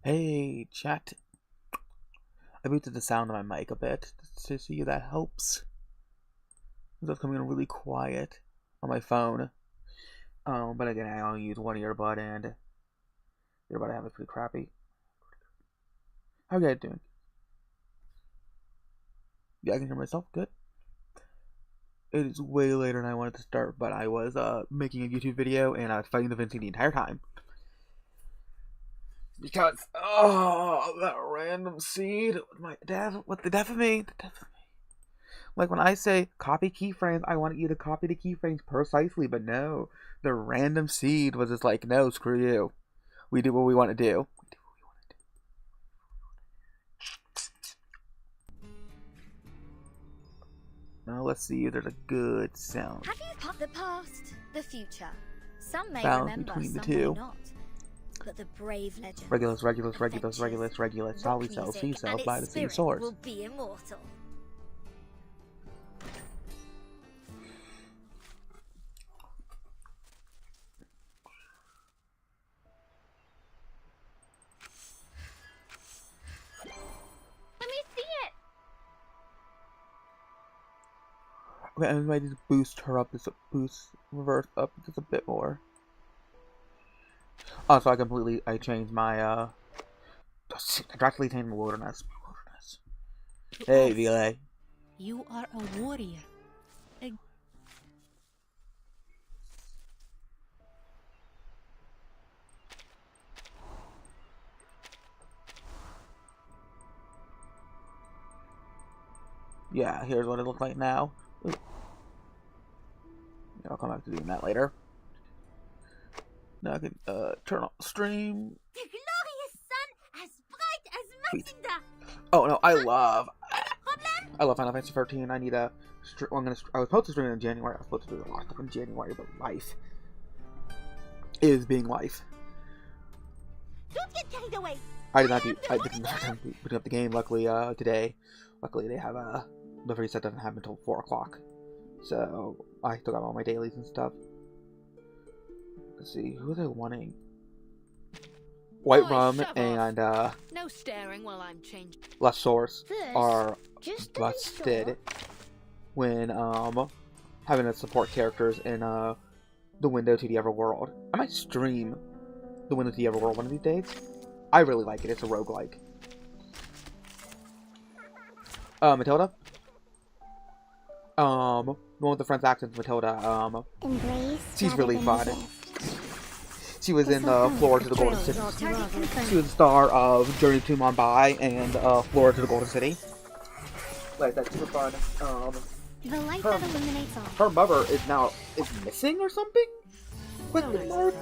Hey, chat. I muted the sound of my mic a bit to see if that helps. It's coming in really quiet on my phone. But again, I only use one earbud, and the earbud I have is pretty crappy. How are you guys doing? Yeah, I can hear myself. Good. It is way later than I wanted to start, but I was making a YouTube video, and I was fighting the Vinci the entire time. Because, that random seed, the death of me. Like when I say copy keyframes, I want you to copy the keyframes precisely, but no. The random seed was just like, no, screw you. We do what we want to do. Now let's see if there's a good sound. Have you put the past, the future? Some may balance remember, between the some two. may not. But the brave legend, Regulus, rock Solly cells, music, C cells and by its the same spirit source. will be immortal. Let me see it. Okay, I'm ready to boost her up, reverse up just a bit more. Oh, so I changed my, I drastically changed my wilderness. Hey, VLA. You are a warrior. Yeah, here's what it looks like now. come back to doing that later. Now I can turn on the stream. The glorious sun, as bright as Matilda. Oh no, I love Final Fantasy 13. I need a. I was supposed to stream it in January. I was supposed to do a lot of stuff in January, but life is being life. Don't get carried away. I did not do. I didn't start putting up the game. Luckily, today, they have the reset doesn't happen until 4 o'clock, so I still got all my dailies and stuff. Let's see, who are they wanting? White Rum and no staring while I'm changing. Less Source First, are just to be busted sure. when having to support characters in the window to the Everworld. I might stream the window to the Everworld one of these days. I really like it. It's a roguelike. Matilda? The one with the French accent, Matilda, she's really fun. She was in Floor to the Golden City. She was the star of Journey to Mumbai and Floor to the Golden City. Like, that's super fun. The light that illuminates all. Her mother is missing or something? Question mark?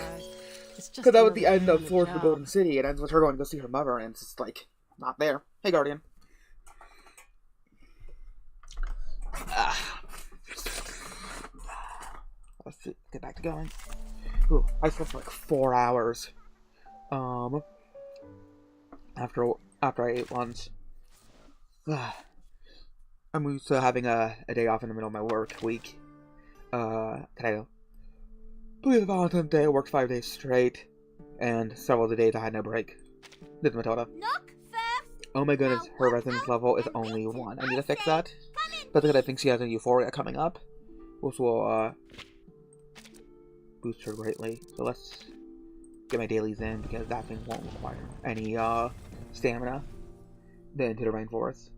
Because that was the end of Floor to the Golden City. It ends with her going to go see her mother, and it's just like, not there. Hey, Guardian. Let's get back to going. Ooh, I slept for like 4 hours. After I ate lunch. I'm used to having a day off in the middle of my work week. Today was Valentine's Day. I worked 5 days straight, and several of the days I had no break. This is Matilda. Knock first. Oh my goodness, her resonance level is only 1. I need to fix that. But because I think she has a Euphoria coming up, which will boost her greatly. So let's get my dailies in, because that thing won't require any stamina. Then into the rainforest.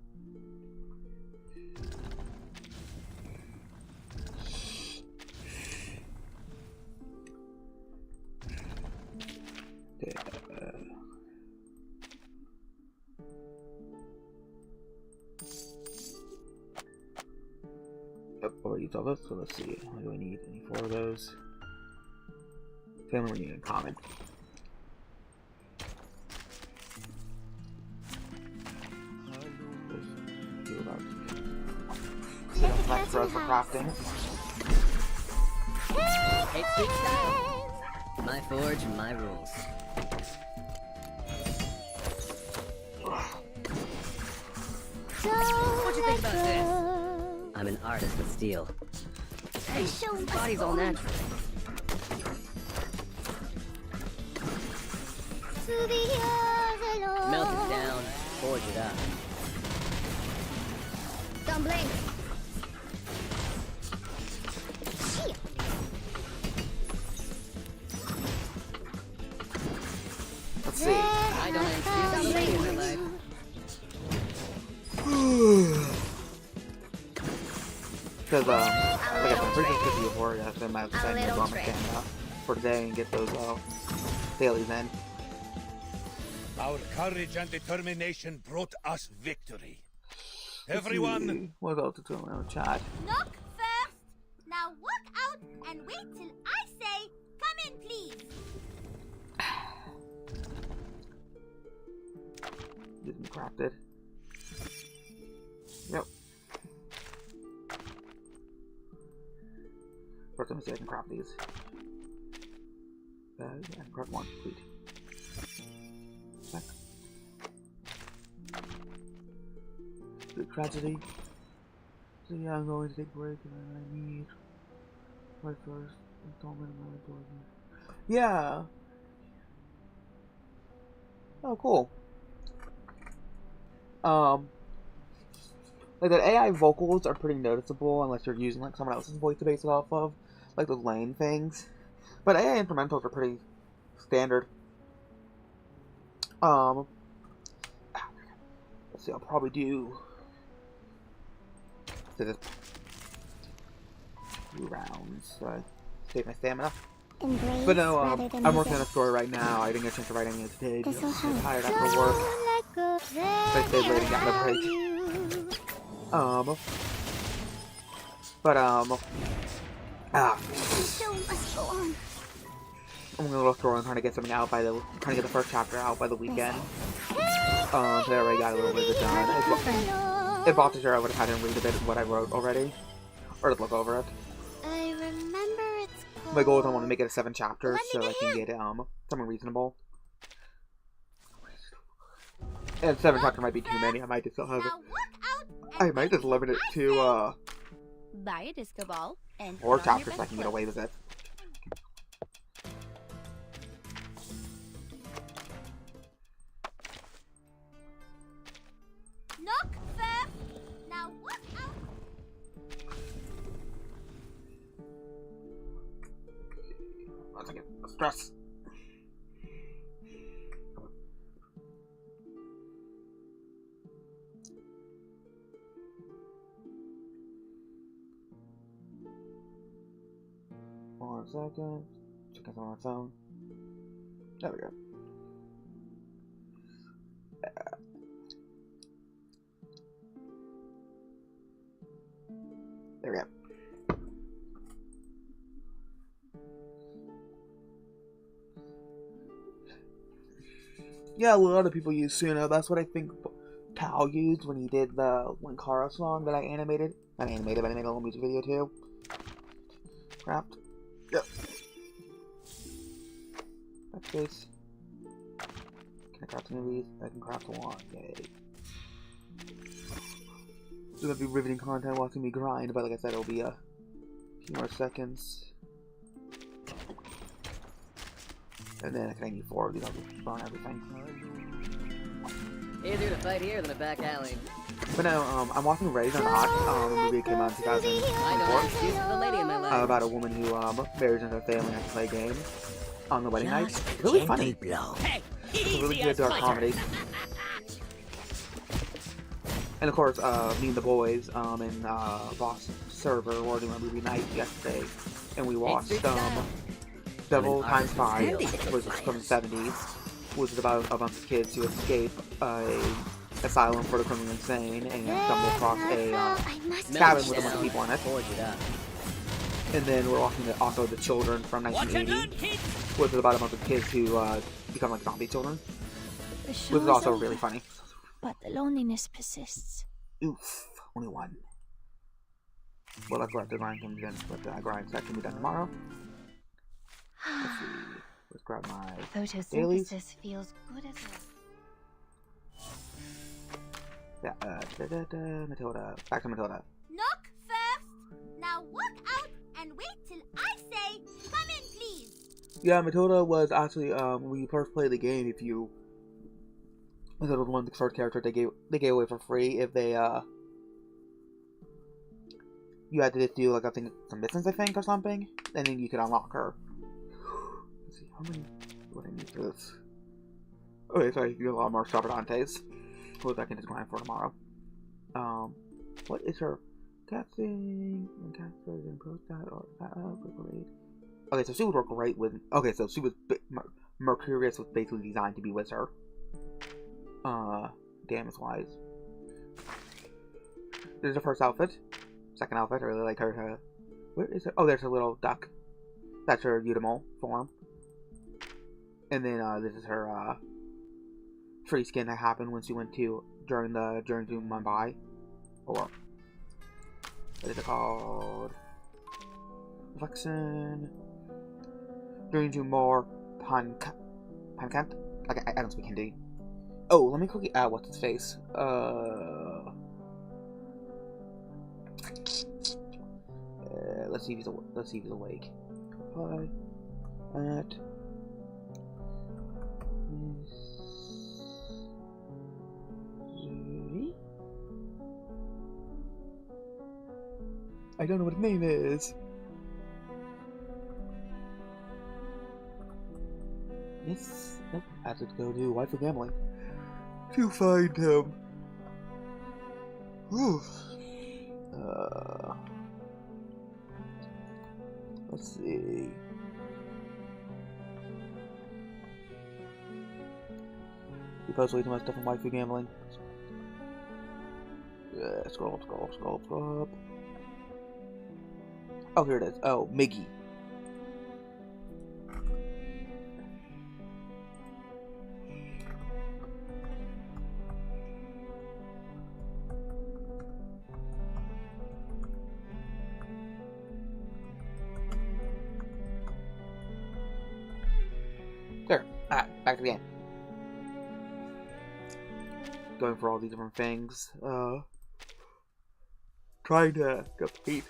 Already used all those, so let's see. Do I need any 4 of those? Family reunion common. Back for us for crafting. Hate speak style. My forge, my rules. What'd you think about this? I'm an artist with steel. Hey, his body's all natural. Melt it down, forge it up. Don't blink. Let's see. I don't excuse anything in my life. Because, like I said, I'm pretty sure it's Euphoria, so I might have to send my stamina for today and get those dailies in. Our courage and determination brought us victory. Everyone, what else is going on in chat? Knock first. Now walk out and wait till I say, come in, please. Getting crafted. Yep. First, let me see if I can craft these. Yeah, I can craft 1. Sweet. Back. The tragedy. So yeah, I'm going to take a break and then I need my first installment of my appointment. Yeah. Oh, cool. Like the AI vocals are pretty noticeable unless you're using like someone else's voice to base it off of, like those lane things. But AI instrumentals are pretty standard. Let's see, I'll probably do 2 rounds, so I save my stamina. But no, I'm working on a story right now. I didn't get a chance to write anything today because I was tired after work. So I stayed late and got no break. But Ah. The show must go on. I'm gonna look through and trying to get something out by the trying to get the first chapter out by the weekend. So I already got a little bit of it done. If Balthazar, I would have had him read a bit of what I wrote already, or to look over it. I remember it's called... My goal is I want to make it a 7 chapters so I can get something reasonable. And 7 chapters might be too many. I might just still have it. I might just limit it to buy a disco ball and 4 chapters so I can get away with it. Knock first. Now walk out. One second. Stress. One second. Check out on my phone. There we go. There we go. Yeah, a lot of people use Suno. That's what I think Tal used when he did the When Kara song that I animated. Not animated, but I made a little music video too. Craft. Yep. That's this. Can I craft some of these? I can craft one. Yay. It's gonna be riveting content watching me grind, but like I said, it'll be a few more seconds. And then I need 4 of these, I'll just burn everything. Easier to fight here than a back alley. But no, I'm watching Raised or Not, a movie that came out in 2004. I know an excuse for the lady in my life. About a woman who marries into her family and has to play games on the wedding night. It's really funny. It's a really good dark comedy. And of course, me and the boys in Boss server were doing a movie night yesterday, and we watched Devil Times 5, which was from the 70s, which is about a bunch of kids who escape a asylum for the criminally insane and stumble across a cabin with a bunch of people in it. And then we're watching also The Children from 1980, which is about a bunch of kids who become like zombie children, which is also really funny. But the loneliness persists. Oof, only 1. Well, that's what the grind can be done, but the grind set can be done tomorrow. Let's see. Let's grab my dailies. Photosynthesis feels good as Yeah, Matilda. Back to Matilda. Knock first. Now walk out and wait till I say, come in please. Yeah, Matilda was actually, when you first play the game, if you... Matilda was one of the first characters they gave away for free if they, you had to just do, like, I think, some missions, I think, or something, and then you could unlock her. Let's see, how many would I need for this? Okay, so I can do a lot more Charbadantes, which I can just grind for tomorrow. What is her casting? Casting, post that, or that, great. Okay, so she would work great with, okay, so she was, Mercurius was basically designed to be with her. Damage-wise. This is her first outfit. Second outfit, I really like her. Where is her? Oh, there's her little duck. That's her Udamol form. And then, this is her, free skin that happened when she went to, during the journey to Mumbai. Or, what is it called? Reflection. Journey to more Pankant? Like, I don't speak Hindi. Oh, let me quickly add what's his face. Let's see if he's awake. Reply at I don't know what his name is. Yes, nope. I have to go do Wife for Gambling to find him. Whew. Let's see. He posts way too much stuff on Wife for Gambling. Yeah, scroll up. Oh, here it is. Oh, Miggy. There. Alright, back to the game. Going for all these different things. Trying to complete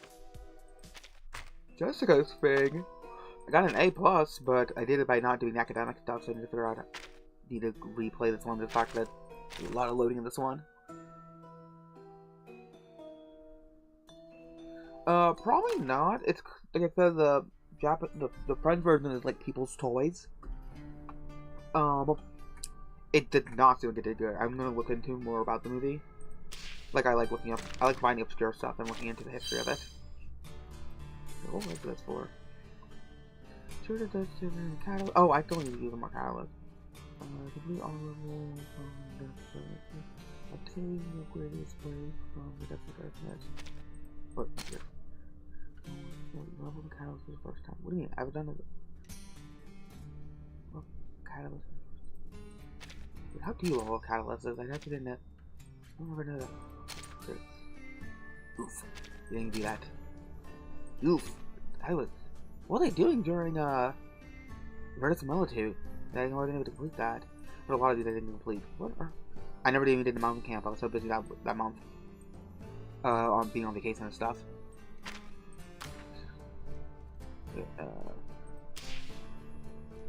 Jessica's thing. I got an A+, but I did it by not doing the academic stuff, so I need to figure out how need to replay this one. The fact that there's a lot of loading in this one. Probably not. It's like I said, the French version is like people's toys. It did not seem like it did good. I'm gonna look into more about the movie. Like I like finding obscure stuff and looking into the history of it. What was this for? Oh, I still need to use more catalyst. Complete all levels from obtain the greatest way from the depth of darkness. What? Here. Level the catalyst for the first time. What do you mean? I've done it. Well, catalyst. How do you level catalyst? I never did that. I never know that. Oof. You didn't do that. Oof. What are they doing during verisimilitude? I wasn't able to complete that. But a lot of these I didn't complete. What are... I never even did the mountain camp. I was so busy that month. On being on vacation and stuff.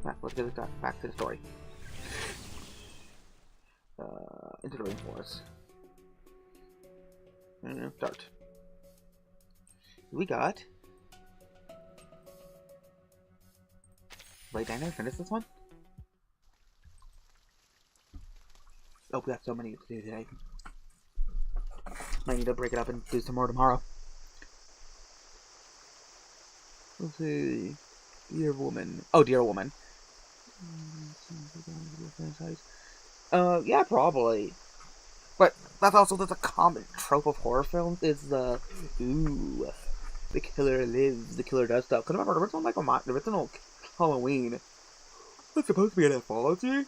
Right, let's get back to the story. Into the rainforest. And start. We got... Wait, did I never finish this one? Oh, we have so many to do today. Might need to break it up and do some more tomorrow. Let's see. Dear Woman. Oh, Dear Woman. Yeah, probably. But that's also a common trope of horror films is the the killer lives, the killer does stuff. Because remember, the original Halloween was supposed to be an anthology.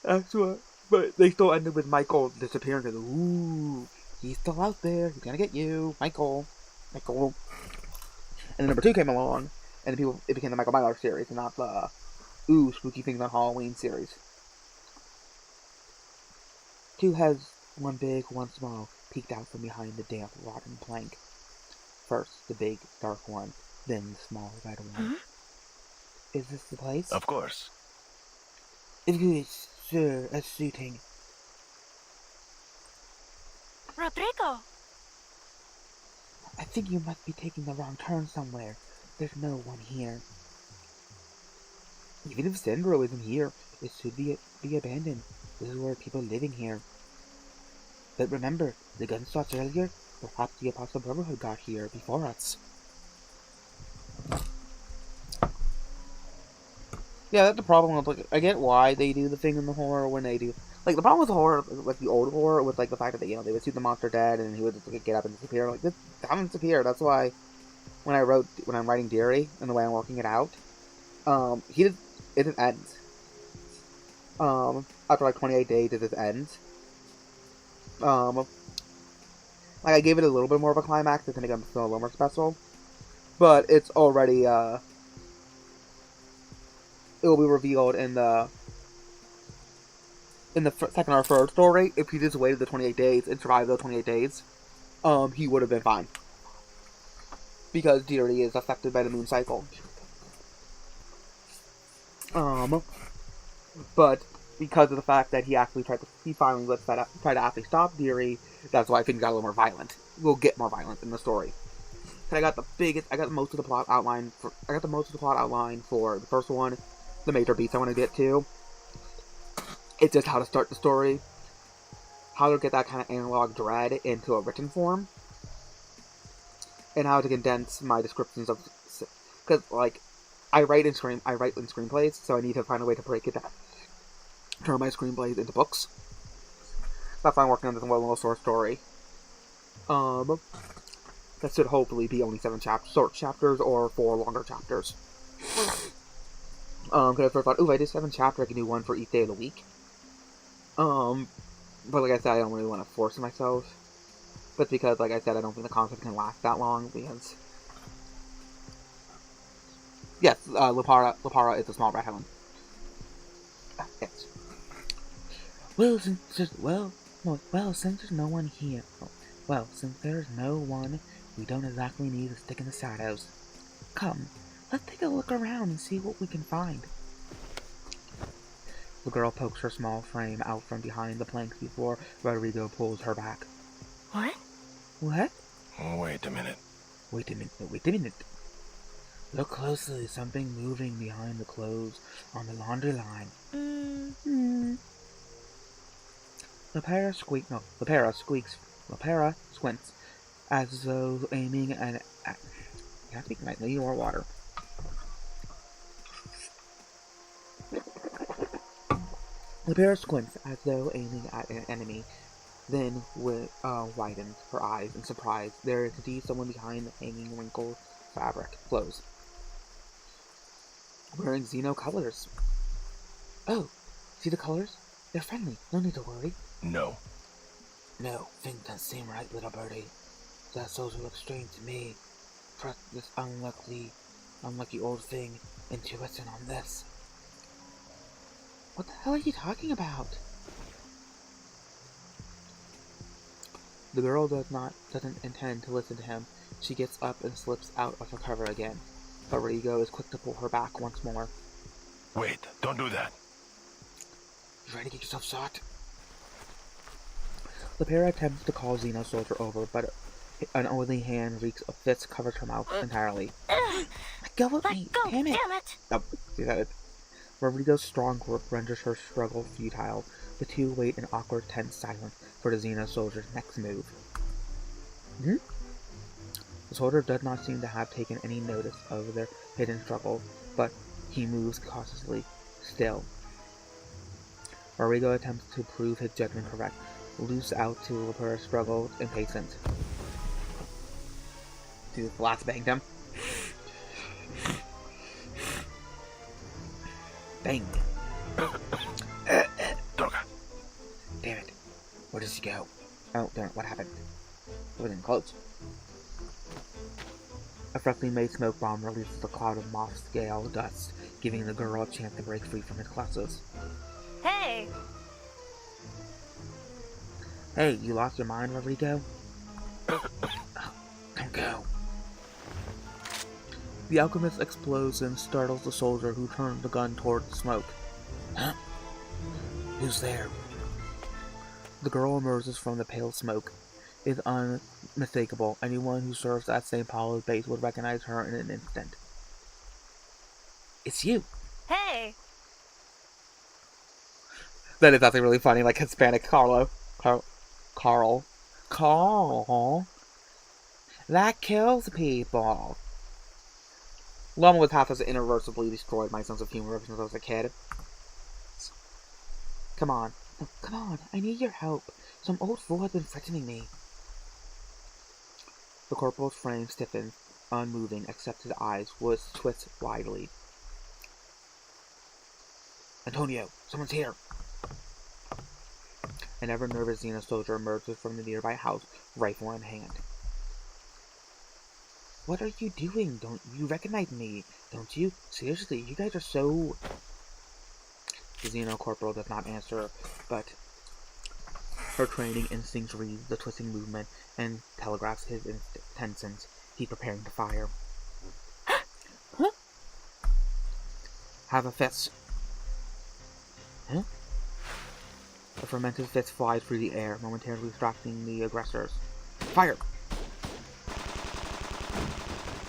That's what. But they still ended with Michael disappearing because, he's still out there. He's gonna get you, Michael. And then number 2 came along, and it became the Michael Myers series, and not the spooky things on Halloween series. 2 has one big, one small, peeked out from behind the damp, rotten plank. First, the big, dark one, then the small, red one. Huh? Is this the place? Of course. It is, sir, as suiting. Rodrigo! I think you must be taking the wrong turn somewhere. There's no one here. Even if Sandro isn't here, it should be abandoned. This is where people living here. But remember, the gunshots earlier? Perhaps the Apostle Brotherhood got here before us. Yeah, that's the problem. Like, I get why they do the thing in the horror when they do. Like, the problem with the horror, like the old horror, was like the fact that they would see the monster dead and he would just get up and disappear. Like, this doesn't disappear. That's why when I'm writing Deary and the way I'm working it out, it just ends. After like 28 days, it just ends. Like I gave it a little bit more of a climax to make it feel a little more special, but it's already it will be revealed in the second or third story. If he just waited the 28 days and survived those 28 days, he would have been fine. Because Deary is affected by the moon cycle. But because of the fact that he finally tried to actually stop Deary, that's why things got a little more violent. We'll get more violent in the story. I got most of the plot outline for the first one. The major beats I want to get to. It's just how to start the story, how to get that kind of analog dread into a written form, and how to condense my descriptions of, because like I write in screenplays, so I need to find a way to break it down, turn my screenplays into books. That's why I'm working on this one little short story. that should hopefully be only 7 short chapters or 4 longer chapters. Because I first thought, ooh, I did 7 chapters, I can do 1 for each day of the week. But like I said, I don't really want to force myself. But because, like I said, I don't think the concept can last that long, because... Yes, Lepara is a small rat hound. Yes. Well, since there's no one here... Well, since there's no one, we don't exactly need to stick in the shadows. Come, let's take a look around and see what we can find. The girl pokes her small frame out from behind the planks before Rodrigo pulls her back. What? What? Oh, wait a minute. Wait a minute. Look closely, something moving behind the clothes on the laundry line. Lepara squints, as though aiming at... You have to speak nicely, or water. Lepara squints, as though aiming at an enemy, then widens her eyes in surprise. There is indeed someone behind the hanging wrinkled fabric clothes, wearing Xeno colors. Oh, see the colors? They're friendly, no need to worry. No. No, think doesn't seem right, little birdie. That soldier looks strange to me. Trust this unlucky old thing intuition on this. What the hell are you talking about? The girl doesn't intend to listen to him. She gets up and slips out of her cover again. But Rodrigo is quick to pull her back once more. Wait, don't do that. You ready to get yourself shot? Lepara attempts to call Xeno Soldier over, but an oily hand reeks of fist covers her mouth entirely. Let go of me! Damn it! Oh, she said it. Rodrigo's strong grip renders her struggle futile. The two wait in awkward, tense silence for the Xeno Soldier's next move. The soldier does not seem to have taken any notice of their hidden struggle, but he moves cautiously still. Rodrigo attempts to prove his judgment correct, loose out to Lepara's struggle, impatient. See, the last banged him. Bang! Droga. Damn it. Where does he go? Oh, darn it, what happened? It wasn't close. A freshly made smoke bomb releases a cloud of moth-scale dust, giving the girl a chance to break free from his clutches. Hey! Hey, you lost your mind, Rodrigo? Oh, don't go. The alchemist's explosion startles the soldier, who turns the gun toward the smoke. Huh? Who's there? The girl emerges from the pale smoke. It is unmistakable. Anyone who serves at St. Paulo's base would recognize her in an instant. It's you! Hey! That is actually really funny, like Hispanic Carl. That kills people. Lama was half as irreversibly destroyed my sense of humor ever since I was a kid. Come on. No, come on. I need your help. Some old fool has been threatening me. The corporal's frame stiffened, unmoving, except his eyes would twitch widely. Antonio, someone's here. An ever-nervous Xeno soldier emerges from the nearby house, rifle in hand. What are you doing? Don't you recognize me? Don't you? Seriously, you guys are so... The Xeno corporal does not answer, but her training instincts read the twisting movement and telegraphs his intentions. He's preparing to fire. Huh? Have a fist. Huh? A fermented fist flies through the air, momentarily distracting the aggressors. Fire!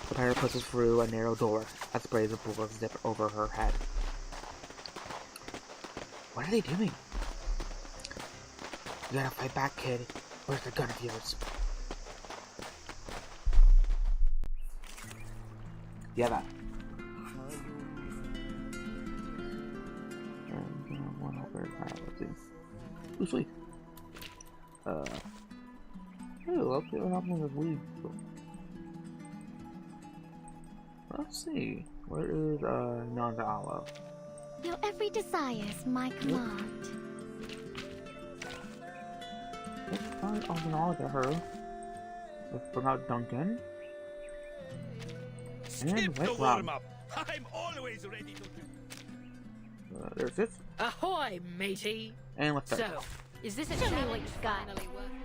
The pirate pushes through a narrow door as sprays of bullets zip over her head. What are they doing? You gotta fight back, kid. Where's the gun of yours? Yeah, that. Ooh, sweet. Ooh, let's see what happens with weed. Let's see. Where is Nanda Aloe? Your every desire is my command. Let's find Aloe to her. Let's bring out Duncan. Skip And the wait, Rob. warm-up. I'm always ready to do. There's this. Ahoy, matey! And let's start. So, is this a Show me challenge what you got. finally working?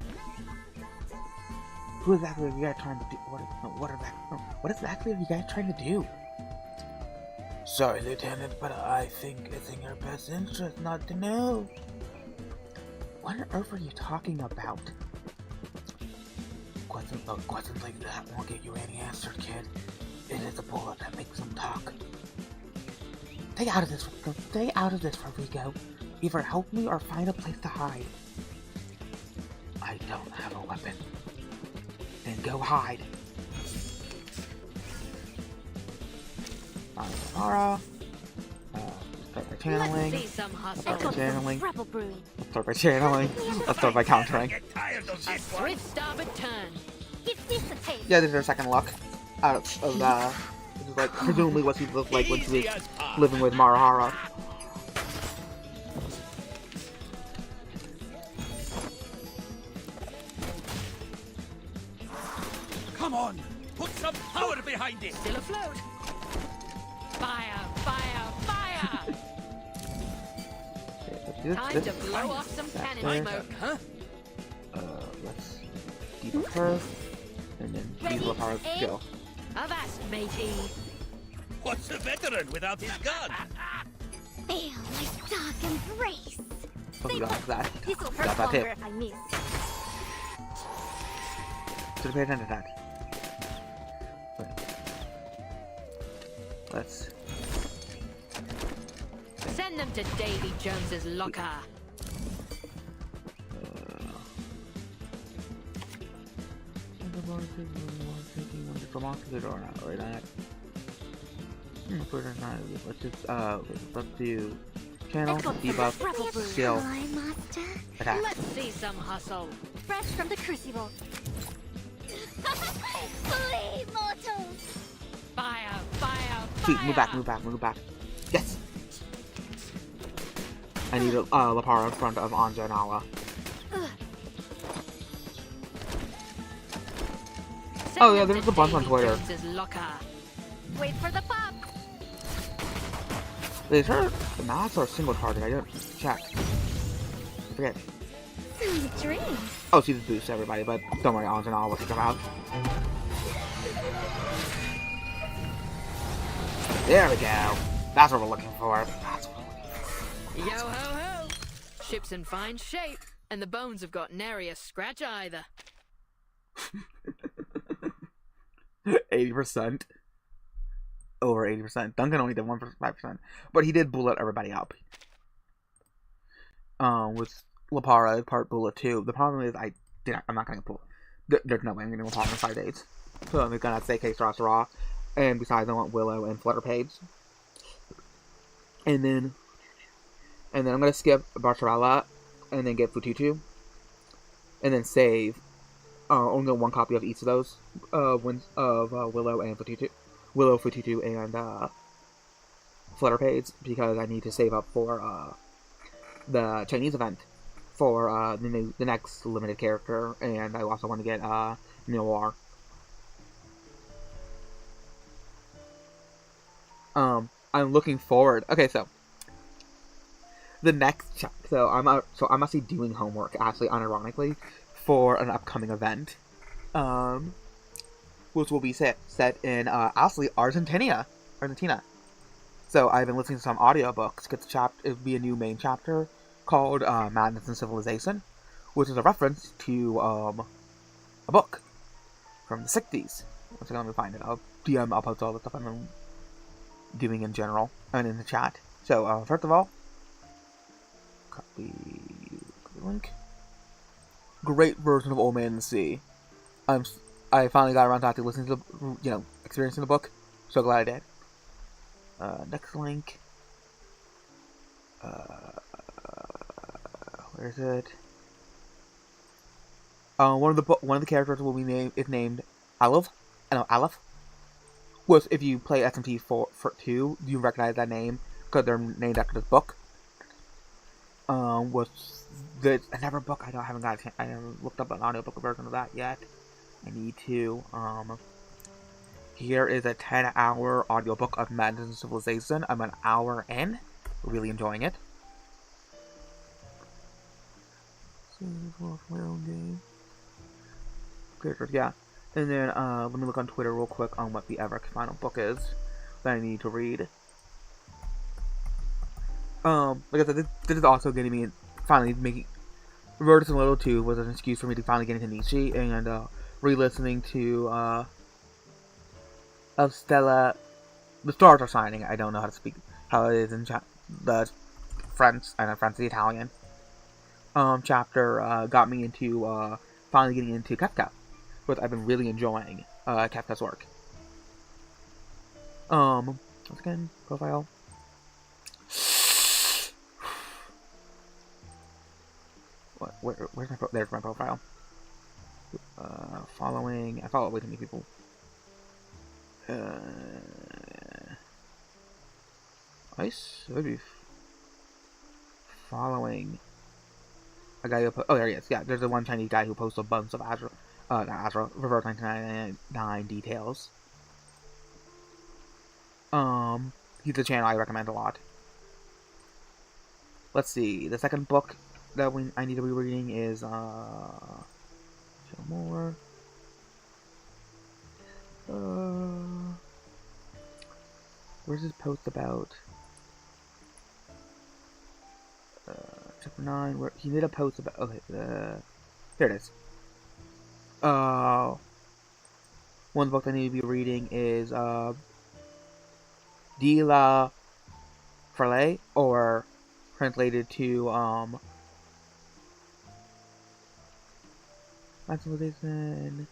Who exactly are you guys trying to do? What exactly are you guys trying to do? Sorry, Lieutenant, but I think it's in your best interest not to know. What on earth are you talking about? Questions like that won't get you any answer, kid. It is a bullet that makes them talk. Stay out of this, Rodrigo. Either help me or find a place to hide. I don't have a weapon. Then go hide. Mara. Start by channeling. Let's see some hustle. Start by channeling. Trouble brewing. Start by channeling. Let's start by countering. Get tired of A this one. swift starboard turn. Give this a taste. Yeah, this is her second luck. Out of which is like presumably what she looked like when she was living with Marahara. Come on, put some power behind it. Still afloat. Fire, fire, fire! Okay, let's do Time this. to blow off some Back cannon there. smoke. Huh? Let's debuff her. And then debuff her skill. Avast, matey! What's a veteran without his gun? Feel my dark embrace. Oh, we got that. This'll Got hurt that longer hit. if I miss. Should have paid attention to that. Let's. Send them to Davy Jones's locker. Or that. Let's just let's do channel, debuff, skill, Hi, master. attack. Let's see some hustle. Fresh from the crucible. Flee, mortals! Fire, fire, Sweet, fire! move back. Yes! I need Lapara in front of Anja and Ala. Send Oh, yeah, them there's to a bunch on Davy Twitter. Jones's locker. Wait for the pop. Is her the mass or a single target? I didn't check. I forget. Sweet dreams. Oh, she just boosts everybody, but don't worry, Anja and Ala will take them out. There we go. That's what we're looking for. That's what we're looking for. Yo ho ho! Ship's in fine shape, and the bones have got nary a scratch either. 80%. Over 80%. Duncan only did 1.5%. But he did bullet everybody up. With Lapara, part bullet too. The problem is I'm not gonna pull. There's no way I'm gonna Lapara in 5 days. So I'm gonna say K Straw Raw. And besides I want Willow and Flutterpage. And then I'm gonna skip Barbarella and then get Fututu. And then save only get one copy of each of those Willow and Fututu. Willow, Fututu, and Flutterpage, because I need to save up for the Chinese event for the next limited character, and I also want to get Noir. I'm looking forward. Okay, so the next I'm actually doing homework, actually unironically, for an upcoming event, which will be set in actually Argentina. So I've been listening to some audiobooks. It would be a new main chapter called Madness and Civilization, which is a reference to a book from the 60s. Once again, let me find it. I'll post all the stuff I'm doing in general and in the chat. So first of all, copy link. Great version of Old Man in the Sea. I finally got around to actually listening to experiencing the book. So glad I did. Next link. Where is it? One of the characters will be named Aleph. was if you play SMT 2, you recognize that name because they're named after this book. Was another book I haven't looked up an audiobook version of that yet. I need to. Here is a 10-hour audiobook of Madness and Civilization. I'm an hour in. Really enjoying it. Yeah. And then let me look on Twitter real quick on what the ever final book is that I need to read. Like I said, this is also getting me finally making Road to Little 2 was an excuse for me to finally get into Nietzsche and re-listening to Stella. The stars are shining. I don't know how to speak how it is in the French. I know French, the Italian. Chapter got me into finally getting into Kafka, which I've been really enjoying Kafka's work. Once again, profile. Where's my there's my profile. Following. I follow way too many people. I should be following a guy who there he is. Yeah, there's the one Chinese guy who posts a bunch of Reverse 1999 details. He's a channel I recommend a lot. Let's see. The second book that I need to be reading is show more. Where's this post about? Chapter 9. Where he made a post about. Okay, here it is. One book I need to be reading is De La Farley, or translated to My Civilization.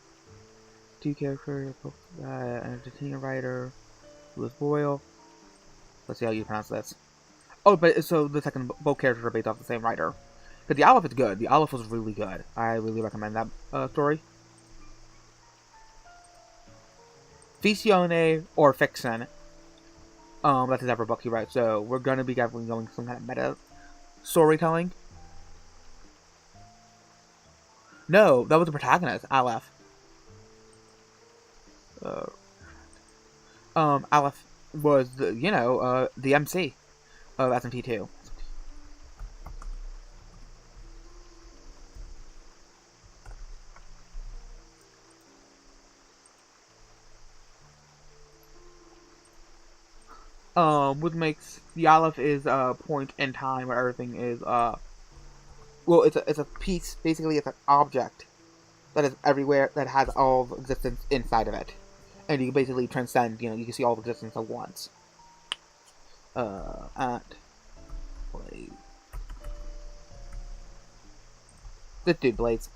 2 characters, an entertaining writer, Lewis Boyle. Let's see how you pronounce this. Oh, but so the second, both characters are based off the same writer. Because the Aleph is good. The Aleph was really good. I really recommend that story. Ficzione or fiction. That's his ever book he writes. So we're gonna be definitely going some kind of meta storytelling. No, that was the protagonist, Aleph. Aleph was the the MC of SMT2. What makes the Aleph is a point in time where everything is well, it's a piece. Basically, it's an object that is everywhere, that has all of existence inside of it, and you can basically transcend. You can see all of existence at once. At play. This dude Blades.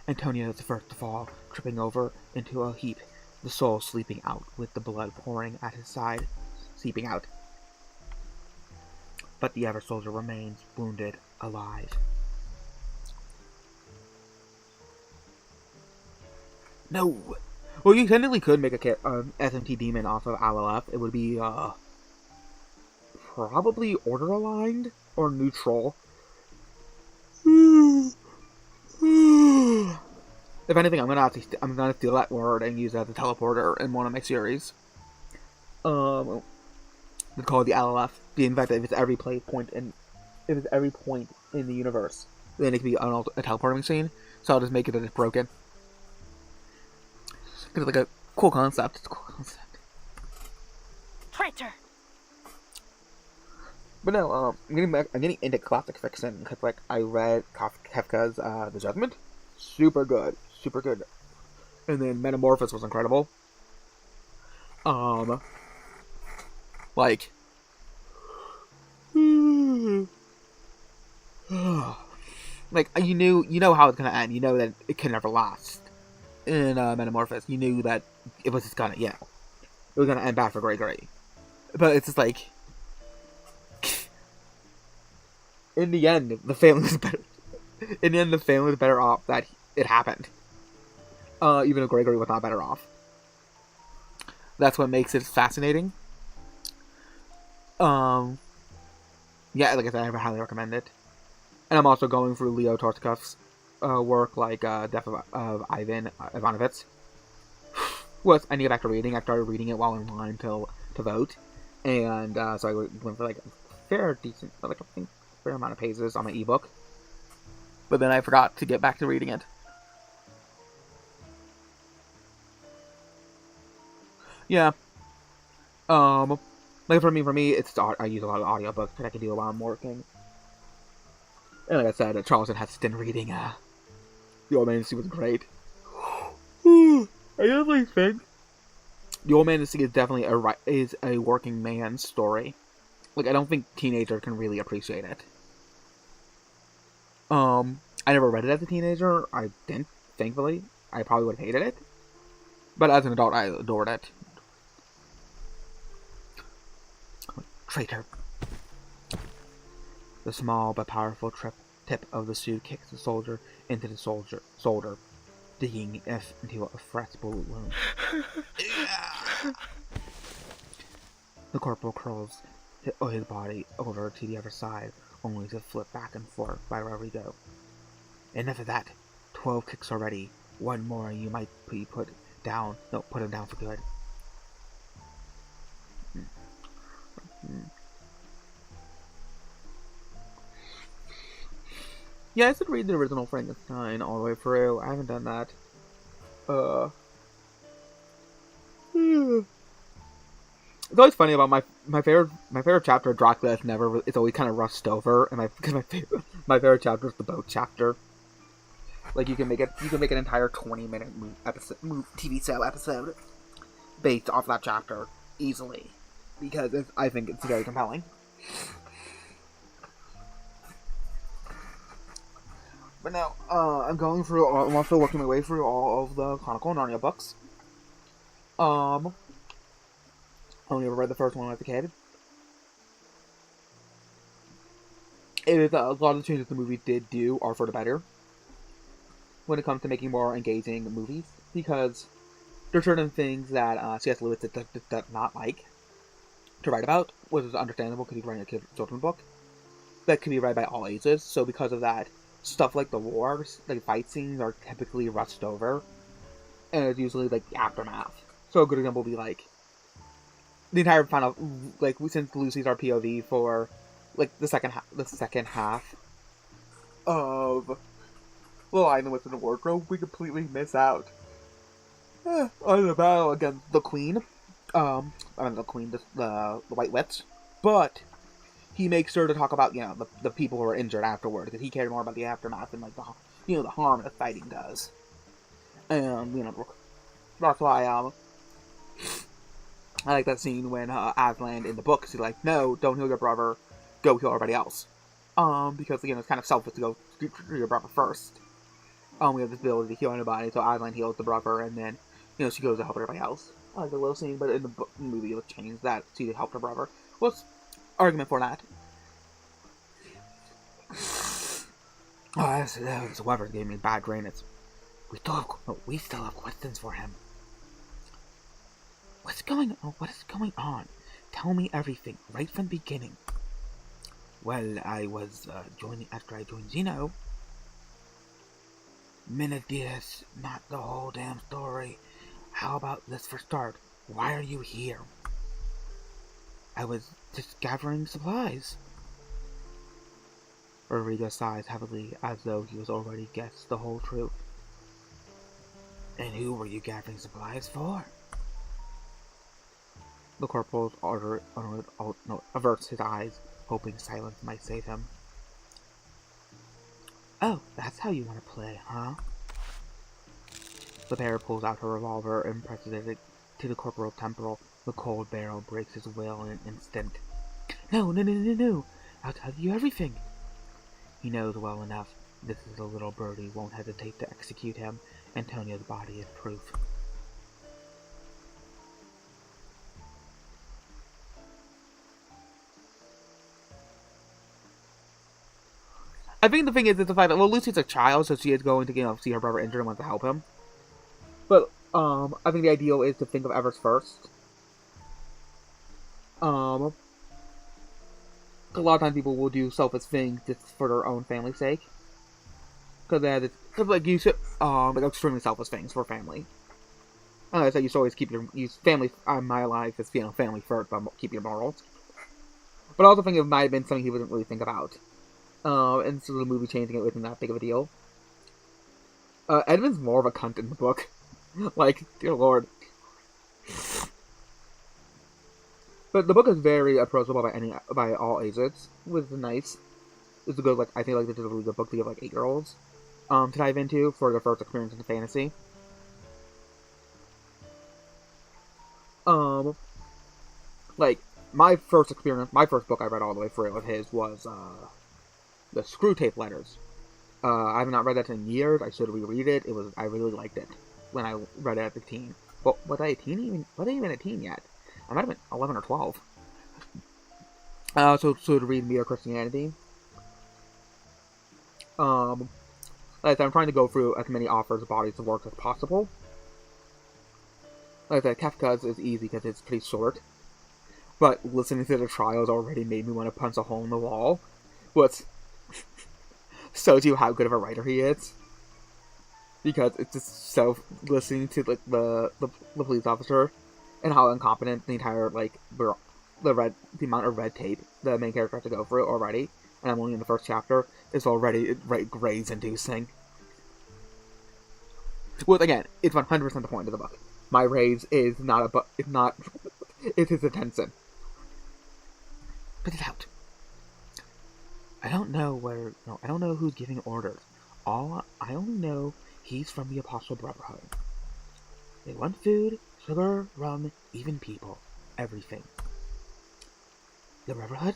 Antonio is the first to fall, tripping over into a heap. The soul sleeping out, with the blood pouring at his side, seeping out. But the ever-soldier remains, wounded, alive. No! Well, you technically could make a SMT demon off of Aleph. It would be, probably order-aligned, or neutral. If anything, I'm gonna steal that word and use it as a teleporter in one of my series. It's called the LLF. Being that if it's every point in the universe, then it can be a teleporting machine. So I'll just make it that it's broken. It's like a cool concept. It's a cool concept. Traitor. But no, I'm getting into classic fiction because like I read Kafka's The Judgment. Super good. Super good. And then Metamorphosis was incredible. Like you know how it's gonna end. You know that it can never last. In Metamorphosis, you knew that it was just gonna it was gonna end bad for Gregory. But it's just like in the end, the family was better. In the end, the family was better off that it happened. even if Gregory was not better off. That's what makes it fascinating. Yeah, like I said, I highly recommend it. And I'm also going through Leo Tolstoy's work, like Death of Ivan Ivanovich. I need to get back to reading. I started reading it while in line to vote, and so I went for like a fair amount of pages on my ebook. But then I forgot to get back to reading it. Yeah. Like for me, it's I use a lot of audiobooks that I can do while I'm working. And like I said, Charleston has been reading. The Old Man and the Sea was great. I definitely think The Old Man and the Sea is definitely a working man's story. Like I don't think teenagers can really appreciate it. I never read it as a teenager. I didn't, thankfully. I probably would have hated it. But as an adult, I adored it. Traitor. The small but powerful tip of the suit kicks the soldier into the shoulder, digging into a fresh bullet wound. The corporal curls his body over to the other side, only to flip back and forth by Rodrigo. Enough of that. 12 kicks already. One more and you might be put him down for good. Yeah, I should read the original Frankenstein all the way through. I haven't done that. It's always funny about my favorite chapter of Dracula is never. It's always kind of rushed over, and because my favorite chapter is the boat chapter. Like you can make an entire 20-minute TV show episode based off that chapter easily, because I think it's very compelling. But now, I'm also working my way through all of the Chronicle Narnia books. I only ever read the first one as a kid. A lot of the changes the movie did do are for the better when it comes to making more engaging movies, because there are certain things that C.S. Lewis did not like to write about, which is understandable because he's writing a children's book that can be read by all ages. So because of that, stuff like the wars, like fight scenes, are typically rushed over, and it's usually like the aftermath. So a good example would be like the entire final, like since Lucy's our POV for like the second half of Little Island Within the Wardrobe, we completely miss out on the battle against the Queen. The White Witch, but he makes sure to talk about the people who are injured afterward, because he cared more about the aftermath and like the harm that fighting does. And that's why I like that scene when Aslan in the book is like, no, don't heal your brother, go heal everybody else. Because it's kind of selfish to go to your brother first. We have this ability to heal anybody, so Aslan heals the brother, and then she goes to help everybody else. I like the little scene, but in the movie it was changed that she helped her brother. What's argument for that? This weather gave me bad drainage. We still have questions for him. What is going on? Tell me everything, right from the beginning. Well, I was after I joined Zeno. Menedius, not the whole damn story. How about this for start? Why are you here? I was just gathering supplies. Rodrigo sighs heavily, as though he was already guessed the whole truth. And who were you gathering supplies for? The corporal averts his eyes, hoping silence might save him. Oh, that's how you want to play, huh? The pair pulls out her revolver and presses it to the corporal's temple. The cold barrel breaks his will in an instant. No! I'll tell you everything! He knows well enough. This is a little birdie won't hesitate to execute him. Antonio's body is proof. I think the thing is the fact that, Lucy's a child, so she is going to, see her brother injured and wants to help him. But, I think the ideal is to think of Everest first. A lot of times people will do selfish things just for their own family's sake. Because like, you should, like, extremely selfish things for family. I said you should always keep your family. My life is family first, but keep your morals. But I also think it might have been something he wouldn't really think about. And so the movie changing it wasn't that big of a deal. Edmund's more of a cunt in the book. Like, dear lord. But the book is very approachable by all ages, which is nice. It's a good, like, I feel like this is a really good book to give, like, 8-year-olds to dive into for their first experience in fantasy. Like, my first book I read all the way through of his was, the Screw Tape Letters. I have not read that in years. I should reread it. I really liked it when I read it as a teen. Well, was I even a teen yet? I might have been 11 or 12. So to read Mere Christianity. Like I said, I'm trying to go through as many authors' bodies of work as possible. Like I said, Kafka's is easy because it's pretty short. But listening to the trials already made me want to punch a hole in the wall. Which shows you how good of a writer he is. Because it's just so, listening to like the police officer and how incompetent the entire, like, the amount of red tape the main character has to go through already, and I'm only in the first chapter, is already rage-inducing. Well, again, it's 100% the point of the book. My rage is it's his attention. Put it out. I don't know who's giving orders. I only know he's from the Apostle Brotherhood. They want food, sugar, rum, even people. Everything. The Brotherhood?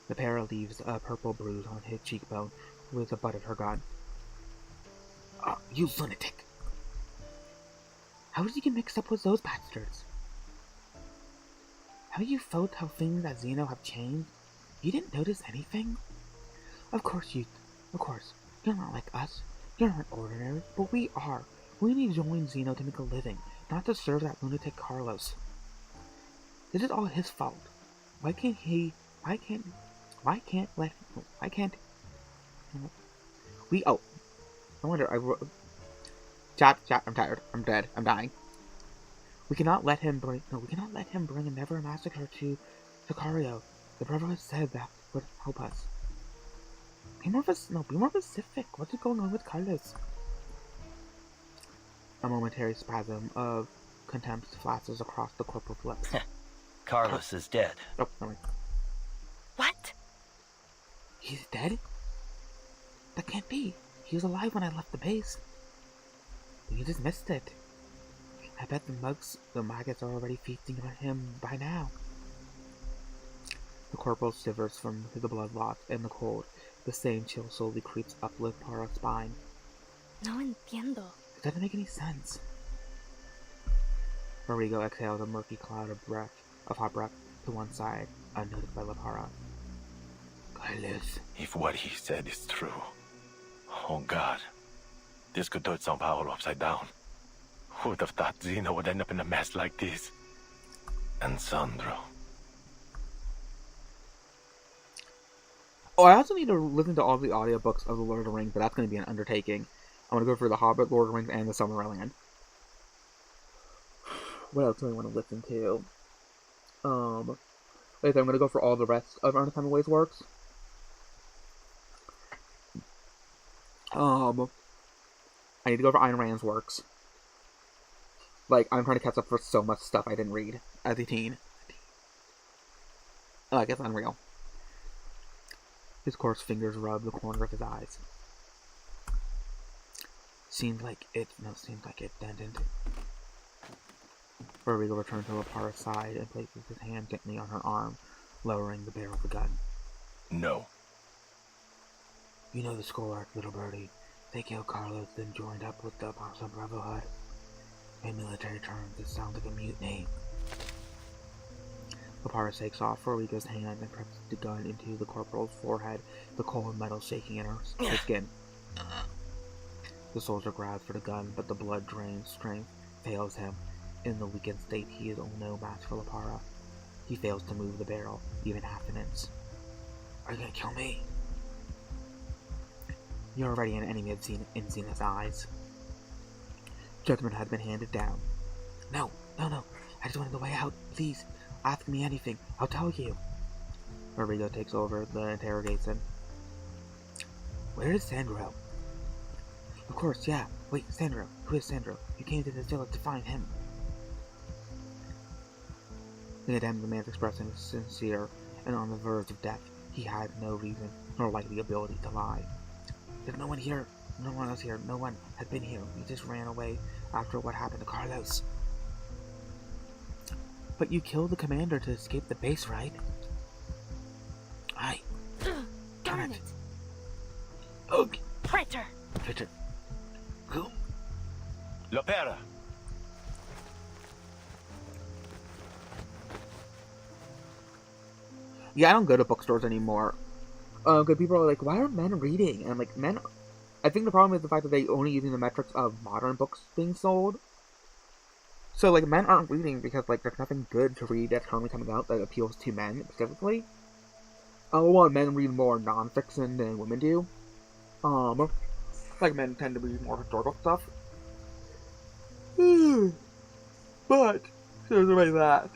The Para leaves a purple bruise on his cheekbone with the butt of her gun. You lunatic. How did you get mixed up with those bastards? Have you felt how things at Xeno have changed? You didn't notice anything? Of course. You're not like us. You're not ordinary, but we are. We need to join Xeno to make a living, not to serve that lunatic Carlos. This is all his fault. Why can't we, I wonder, Chat, I'm tired. I'm dead. I'm dying. We cannot let him bring a never massacre to Sicario. The Brotherhood said that would help us. Be more specific. What's going on with Carlos? A momentary spasm of contempt flashes across the corporal's lips. Carlos is dead. Oh, no. What? He's dead? That can't be. He was alive when I left the base. You just missed it. I bet the maggots are already feasting on him by now. The corporal shivers from the blood loss and the cold. The same chill slowly creeps up Lipara's spine. No entiendo. It doesn't make any sense. Rodrigo exhales a murky cloud of hot breath to one side, unnoticed by Lipara. Carlos. If what he said is true, oh God, this could turn Sao Paulo upside down. Who would have thought Xeno would end up in a mess like this? And Sandro. Oh, I also need to listen to all the audiobooks of The Lord of the Rings, but that's going to be an undertaking. I'm going to go for The Hobbit, Lord of the Rings, and The Silmarillion. What else do I want to listen to? Wait, I'm going to go for all the rest of Ernest Hemingway's works. I need to go for Ayn Rand's works. Like, I'm trying to catch up for so much stuff I didn't read as a teen. Oh, I guess unreal. His coarse fingers rub the corner of his eyes. Seems like it didn't. Rodrigo returns to Lipara's side and places his hand gently on her arm, lowering the barrel of the gun. No. You know the score, little birdie. They killed Carlos, then joined up with the Apostle Brotherhood. In military terms, this sounds like a mutiny. Lipara shakes off Rodrigo's hand and presses the gun into the corporal's forehead, the cold metal shaking in her skin. The soldier grabs for the gun, but the blood-drained strength fails him. In the weakened state, he is no match for Lepara. He fails to move the barrel, even half an inch. Are you gonna kill me? You're already an enemy in Xena's eyes. Judgment has been handed down. No. I just wanted the way out. Please, ask me anything. I'll tell you. Rodrigo takes over the interrogation. Where is Sandro? Of course, yeah. Wait, Sandro. Who is Sandro? You came to this village to find him. The man's expressing is sincere, and on the verge of death. He had no reason, nor likely ability to lie. There's no one here. No one else here. No one has been here. We just ran away after what happened to Carlos. But you killed the commander to escape the base, right? Darn it! Okay. Traitor! Traitor. Who? Lepara! Yeah, I don't go to bookstores anymore. Because people are like, why are men reading? And I'm like, men... I think the problem is the fact that they only using the metrics of modern books being sold. So, like, men aren't reading because, like, there's nothing good to read that's currently coming out that appeals to men, specifically. One, men read more non-fiction than women do. Like, men tend to read more historical stuff. But, there's already that.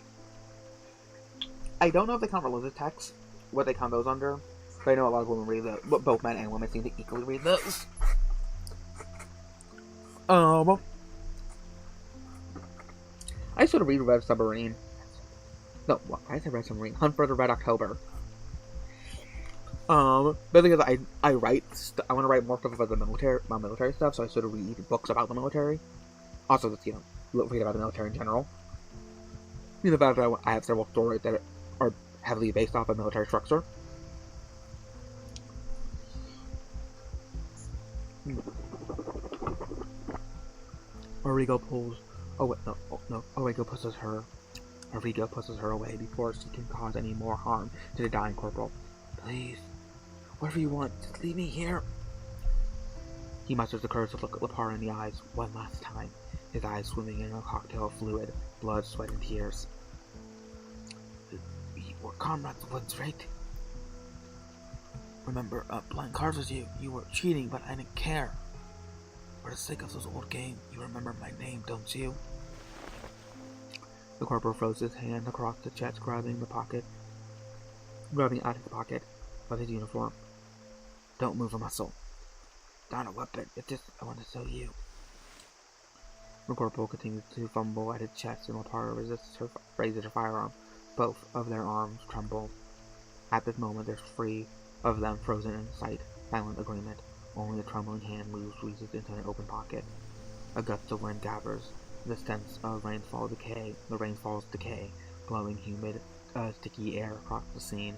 I don't know if they count religious texts, what they count those under. But I know a lot of women read those. Both men and women seem to equally read those. I should have read Red Submarine. No, what? I said Red Submarine. Hunt for the Red October. But because I write, I want to write more stuff about the military, about military stuff, so I should have read books about the military. Also, just, read about the military in general. The fact that I have several stories that are heavily based off of military structure. Rodrigo pulls. Oh wait, no. Rodrigo pushes her away before she can cause any more harm to the dying corporal. Please, whatever you want, just leave me here. He musters the courage to look at Lepara in the eyes one last time, his eyes swimming in a cocktail of fluid, blood, sweat, and tears. We were comrades once, right? Remember, playing cards with you. You were cheating, but I didn't care. For the sake of this old game, you remember my name, don't you? The corporal throws his hand across the chest, grabbing out his pocket of his uniform. Don't move a muscle. Not a weapon, it's just I want to show you. The corporal continues to fumble at his chest, and Lepara raises her firearm. Both of their arms tremble. At this moment, there's three of them frozen in sight, silent agreement. Only the trembling hand moves, reaches into an open pocket. A gust of wind gathers. The stench of rainfall's decay, blowing humid, sticky air across the scene.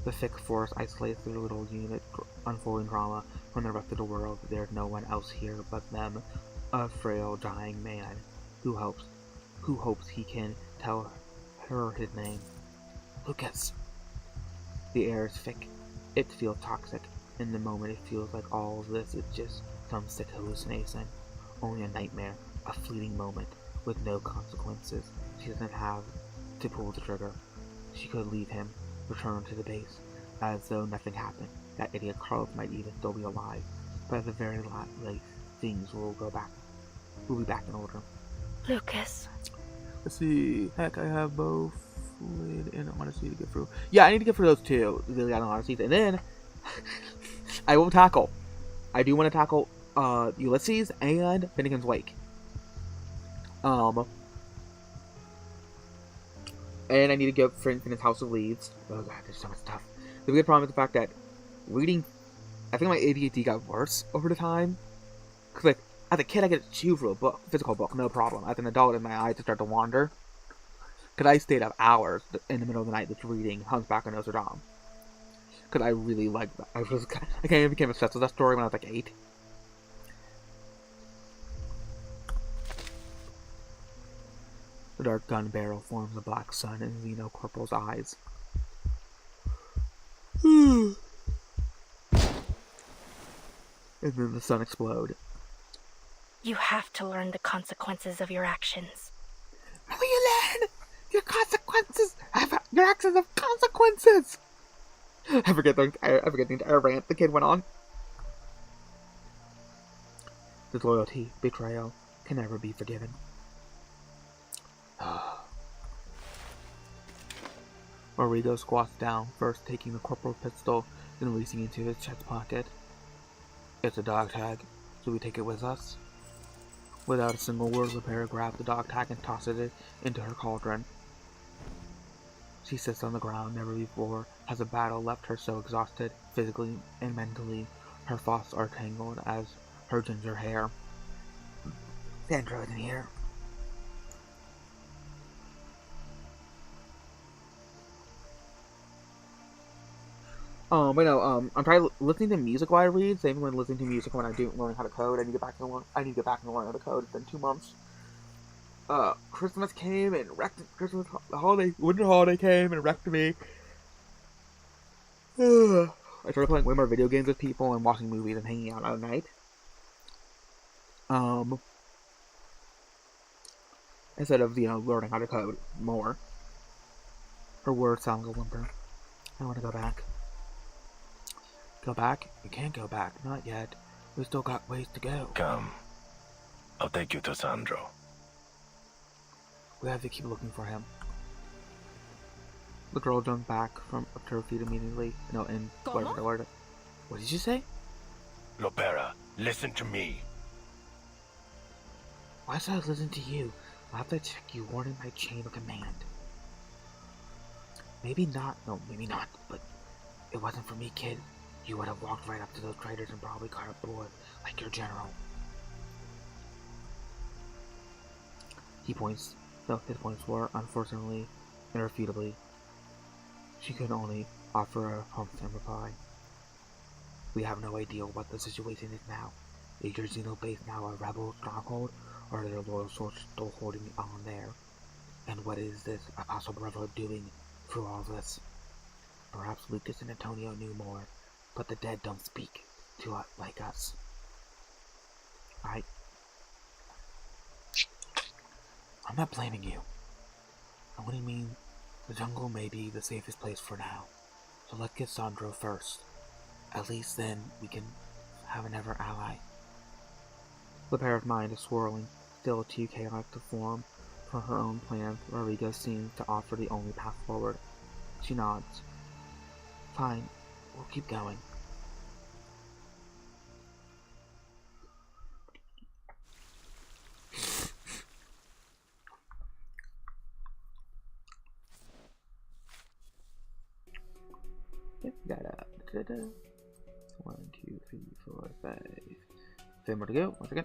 The thick forest isolates their little unit, unfolding drama from the rest of the world. There's no one else here but them, a frail, dying man who hopes he can tell her his name. Lucas. The air is thick. It feels toxic. In the moment, it feels like all of this is just some sick hallucination. Only a nightmare, a fleeting moment, with no consequences. She doesn't have to pull the trigger. She could leave him, return to the base, as though nothing happened. That idiot Carlos might even still be alive. But at the very least, things will be back in order. Lucas. Let's see. Heck, I have both Lid and Odyssey to get through. Yeah, I need to get through those two. Lily and Odyssey. And then I will tackle. I do want to tackle Ulysses and Finnegan's Wake. And I need to get Finnegan's House of Leaves. Oh god, there's so much stuff. The big problem is the fact that reading, I think my ADHD got worse over the time. Cause like, as a kid I could chew through a book, physical book, no problem. As an adult, my eyes just start to wander. Cause I stayed up hours in the middle of the night just reading Hunchback of Notre Dame. Cause I really liked that. I kind of became obsessed with that story when I was like 8. The dark gun barrel forms a black sun in Zeno Corporal's eyes. And then the sun explode. You have to learn the consequences of your actions. How will you learn? Your consequences. Your actions have consequences. I forget the entire rant the kid went on. Disloyalty, betrayal, can never be forgiven. Rodrigo squats down, first taking the corporal pistol, then releasing it into his chest pocket. It's a dog tag. Should we take it with us? Without a single word, Lepera grabs the dog tag and tosses it into her cauldron. She sits on the ground. Never before has a battle left her so exhausted, physically and mentally. Her thoughts are tangled as her ginger hair. Sandra isn't here. But no, I'm trying listening to music while I read. Same when listening to music when I do learn how to code. I need to get back to learn how to code. It's been 2 months. Christmas came and wrecked the winter holiday came and wrecked me. I started playing way more video games with people and watching movies and hanging out at night. Instead of, learning how to code more. Her words sound like a whimper. I want to go back. Go back? You can't go back. Not yet. We still got ways to go. Come. I'll take you to Sandro. We have to keep looking for him. The girl jumped back from up to her feet immediately. What did you say? Lopera, listen to me. Why should I listen to you? I'll have to check you weren't in my chain of command. Maybe not, but it wasn't for me, kid. You would have walked right up to those traitors and probably caught a bullet, like your general. His points were, unfortunately, irrefutably. She could only offer a hometown reply. We have no idea what the situation is now. Is your Xeno base now a rebel stronghold, or are there loyal soldiers still holding on there? And what is this Apostle Bravo doing through all this? Perhaps Lucas and Antonio knew more, but the dead don't speak to us like us. I'm not blaming you. I only mean the jungle may be the safest place for now. So let's get Sandro first. At least then we can have another ally. Lepera's mind is swirling, still too chaotic to form for her own plans. Rodrigo seems to offer the only path forward. She nods. Fine, we'll keep going. Got 1, 2, 3, 4, 5. 10 more to go. Once again,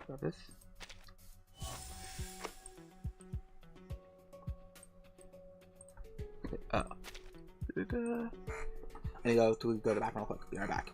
grab this. Okay, I need to go to the back real quick. Be right back.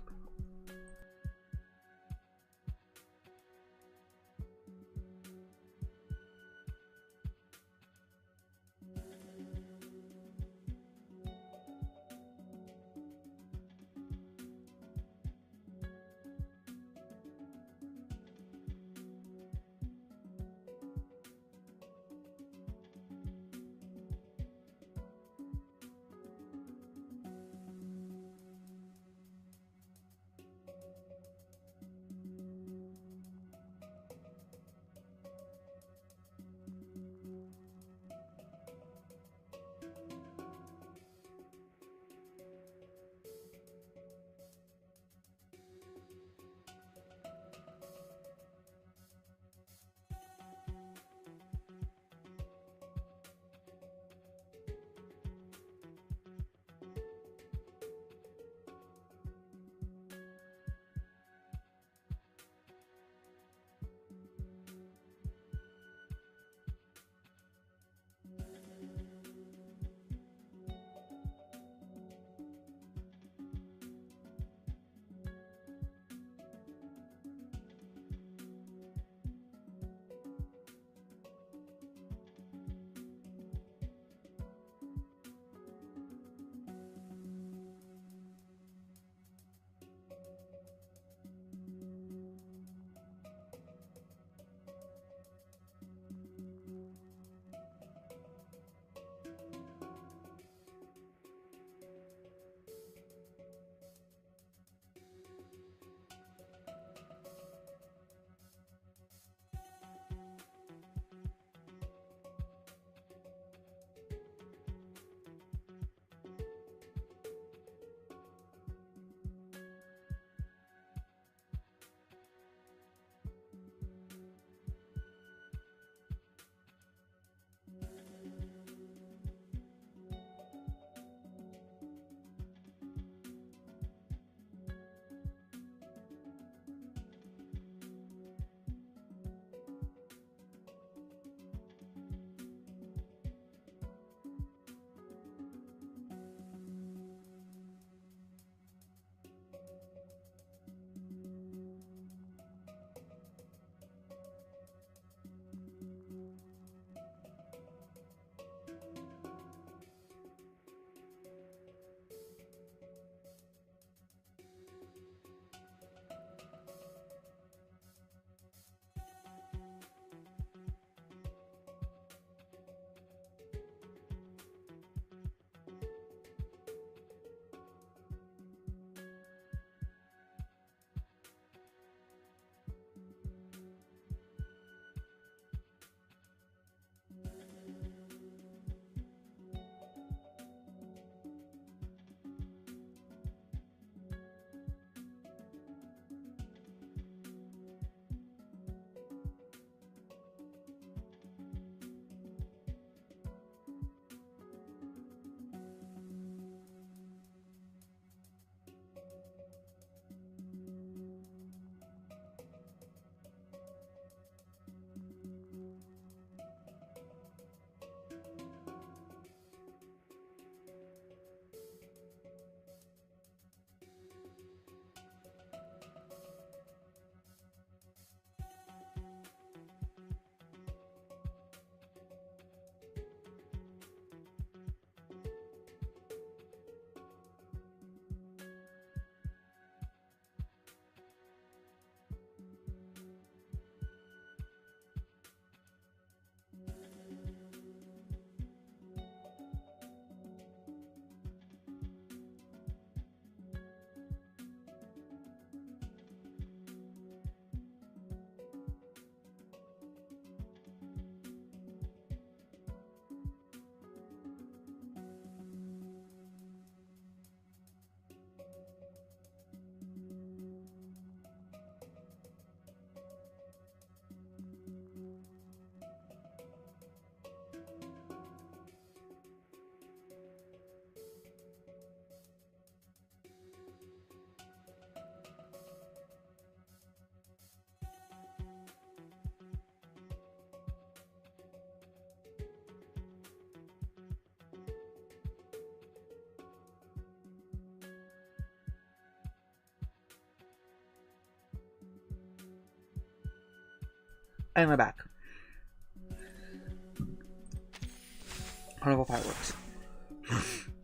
And my back. Carnival fireworks.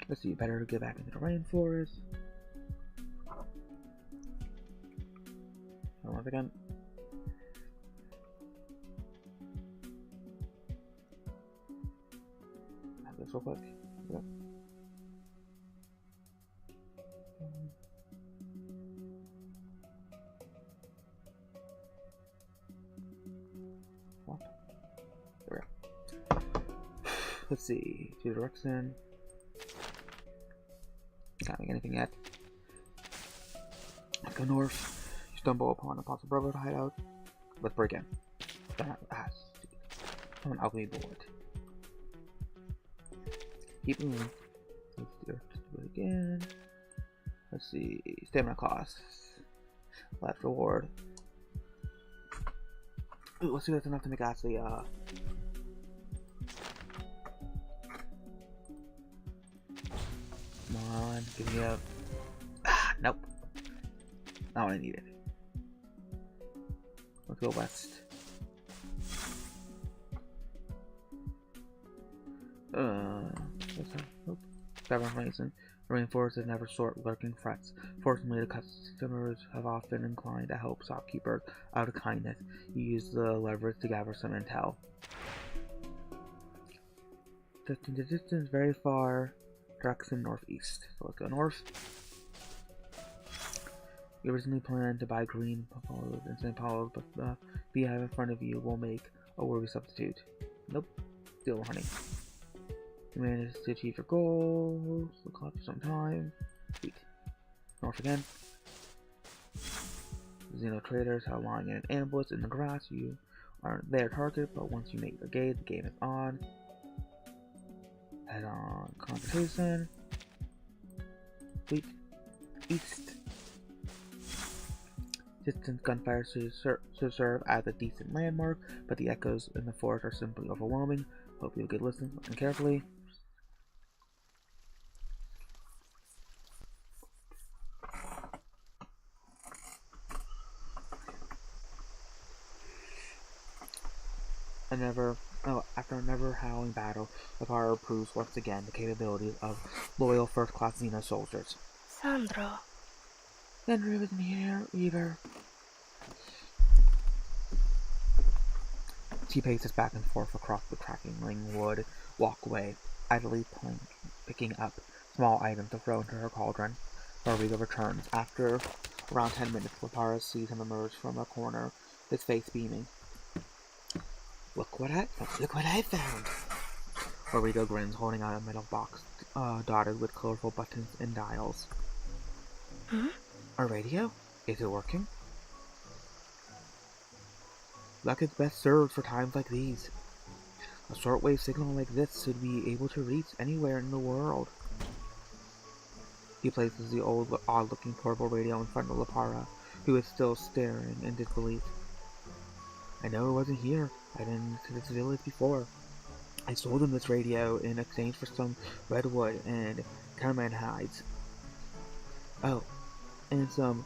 Let's see, better get back into the rainforest. Once again. Have this real quick. Yep. What? There we go. Let's see. To the direction. Can't make anything yet. Let's go north. You stumble upon a possible brotherhood hideout. Let's break in. I'm an ugly board. Keep moving. Let's do it again. Let's see. Stamina costs. Left reward. Ooh, let's see if that's enough to make actually come on, give me a nope. Not what I needed. Let's go west. Nope. Several Mason. The rainforest is never short lurking threats. Fortunately, the customers have often inclined to help shopkeepers out of kindness. You use the leverage to gather some intel. Just in the distance, very far, direction northeast. So let's go north. We originally planned to buy green papalos in St. Paulo, but the beehive in front of you will make a worthy substitute. Nope. Still honey. You managed to achieve your goals. Look up for some time. Sweet. North again. Xeno traders are lying in an ambush in the grass. You aren't their target, but once you make your gate, the game is on. Head on confrontation. Sweet. East. Distant gunfire should serve as a decent landmark, but the echoes in the forest are simply overwhelming. Hope you'll get listen carefully. After a never-howling battle, the power proves once again the capabilities of loyal first-class Xeno soldiers. Sandro. Sandro isn't here either. She paces back and forth across the crackling wood walkway, idly picking up small items to throw into her cauldron. Rodrigo returns. After around 10 minutes, Lapara sees him emerge from a corner, his face beaming. Look what I found! Rodrigo grins, holding out a metal box dotted with colorful buttons and dials. A radio? Is it working? Luck is best served for times like these. A shortwave signal like this should be able to reach anywhere in the world. He places the old, odd-looking portable radio in front of Lapara, who is still staring in disbelief. I know it wasn't here. I've been to this village before. I sold him this radio in exchange for some redwood and caraman hides. Oh, and some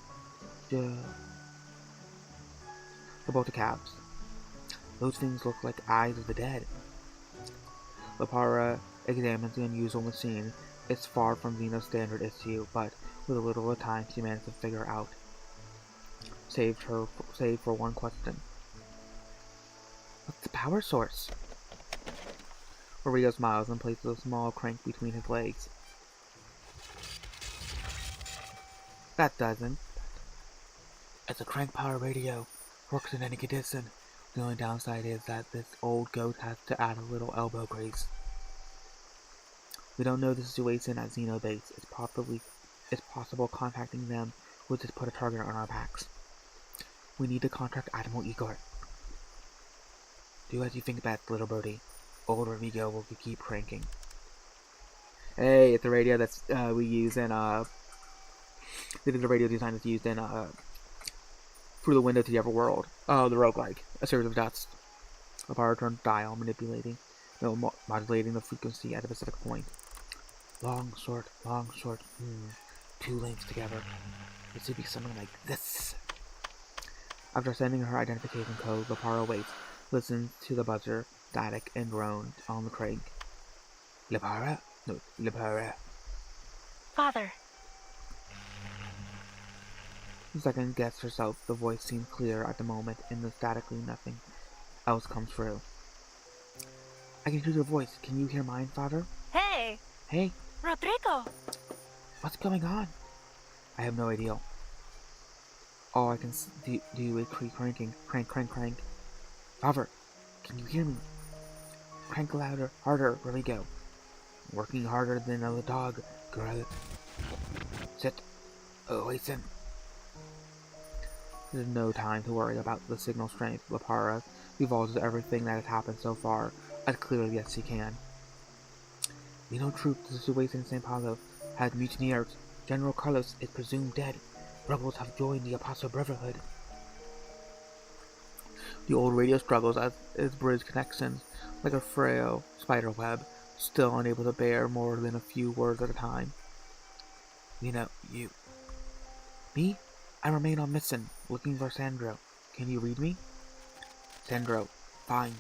about cabs. Those things look like eyes of the dead. Lapara examines the unusual machine. It's far from Xeno's standard issue, but with a little time she managed to figure out. Save for one question. What's the power source? Rodrigo smiles and places a small crank between his legs. That doesn't. It's a crank power radio. Works in any condition. The only downside is that this old goat has to add a little elbow grease. We don't know the situation at Xeno base. It's possible contacting them would just put a target on our backs. We need to contact Admiral Igor. Do as you think best, little birdie. Old Rodrigo will keep cranking. Hey, it's a radio that's we use in this is a radio design that's used in Through the Window to the Everworld. The roguelike. A series of dots. A power turn dial modulating the frequency at a specific point. Long, short. 2 links together. It should be something like this. After sending her identification code, Lapara waits. listens to the buzzer, static, and drone on the crank. Lepara? No, Lepara. Father. The second guessed herself. The voice seemed clear at the moment, and statically nothing else comes through. I can hear your voice. Can you hear mine, Father? Hey, Hey, Rodrigo. what's going on? I have no idea. All I can do is keep cranking. Crank, crank, crank. Father, can you hear me? Crank louder, harder. Where we go? Working harder than a dog, girl. Sit. Oh, listen. There's no time to worry about the signal strength. Lepara divulges everything that has happened so far, as clearly as she can. We know truth. The situation in San Paulo has mutineers. General Carlos is presumed dead. Rebels have joined the Apostle Brotherhood. The old radio struggles as its bridge connections, like a frail spider web, still unable to bear more than a few words at a time. You know, you... Me? I remain on mission, looking for Sandro. Can you read me? Sandro, fine.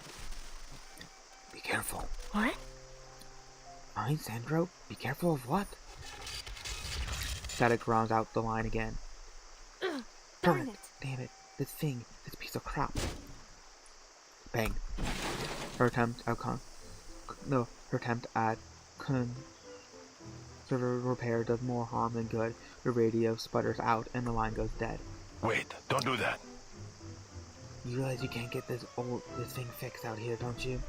Be careful. What? Fine, Sandro? Be careful of what? Static rounds out the line again. Darn it! Damn it! This piece of crap. Bang. Her attempt at conservative repair does more harm than good. The radio sputters out and the line goes dead. Wait, don't do that. You realize you can't get this thing fixed out here, don't you?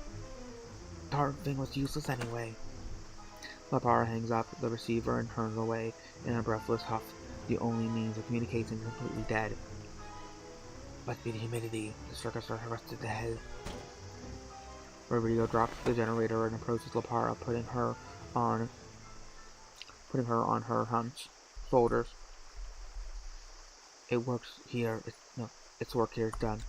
Darn thing was useless anyway. Lepara hangs up the receiver and turns away in a breathless huff. The only means of communication is completely dead. Must be the humidity. The circuits are rusted to hell. Rodrigo drops the generator and approaches Lepara, putting her on her shoulders. It works here. Its work here is done.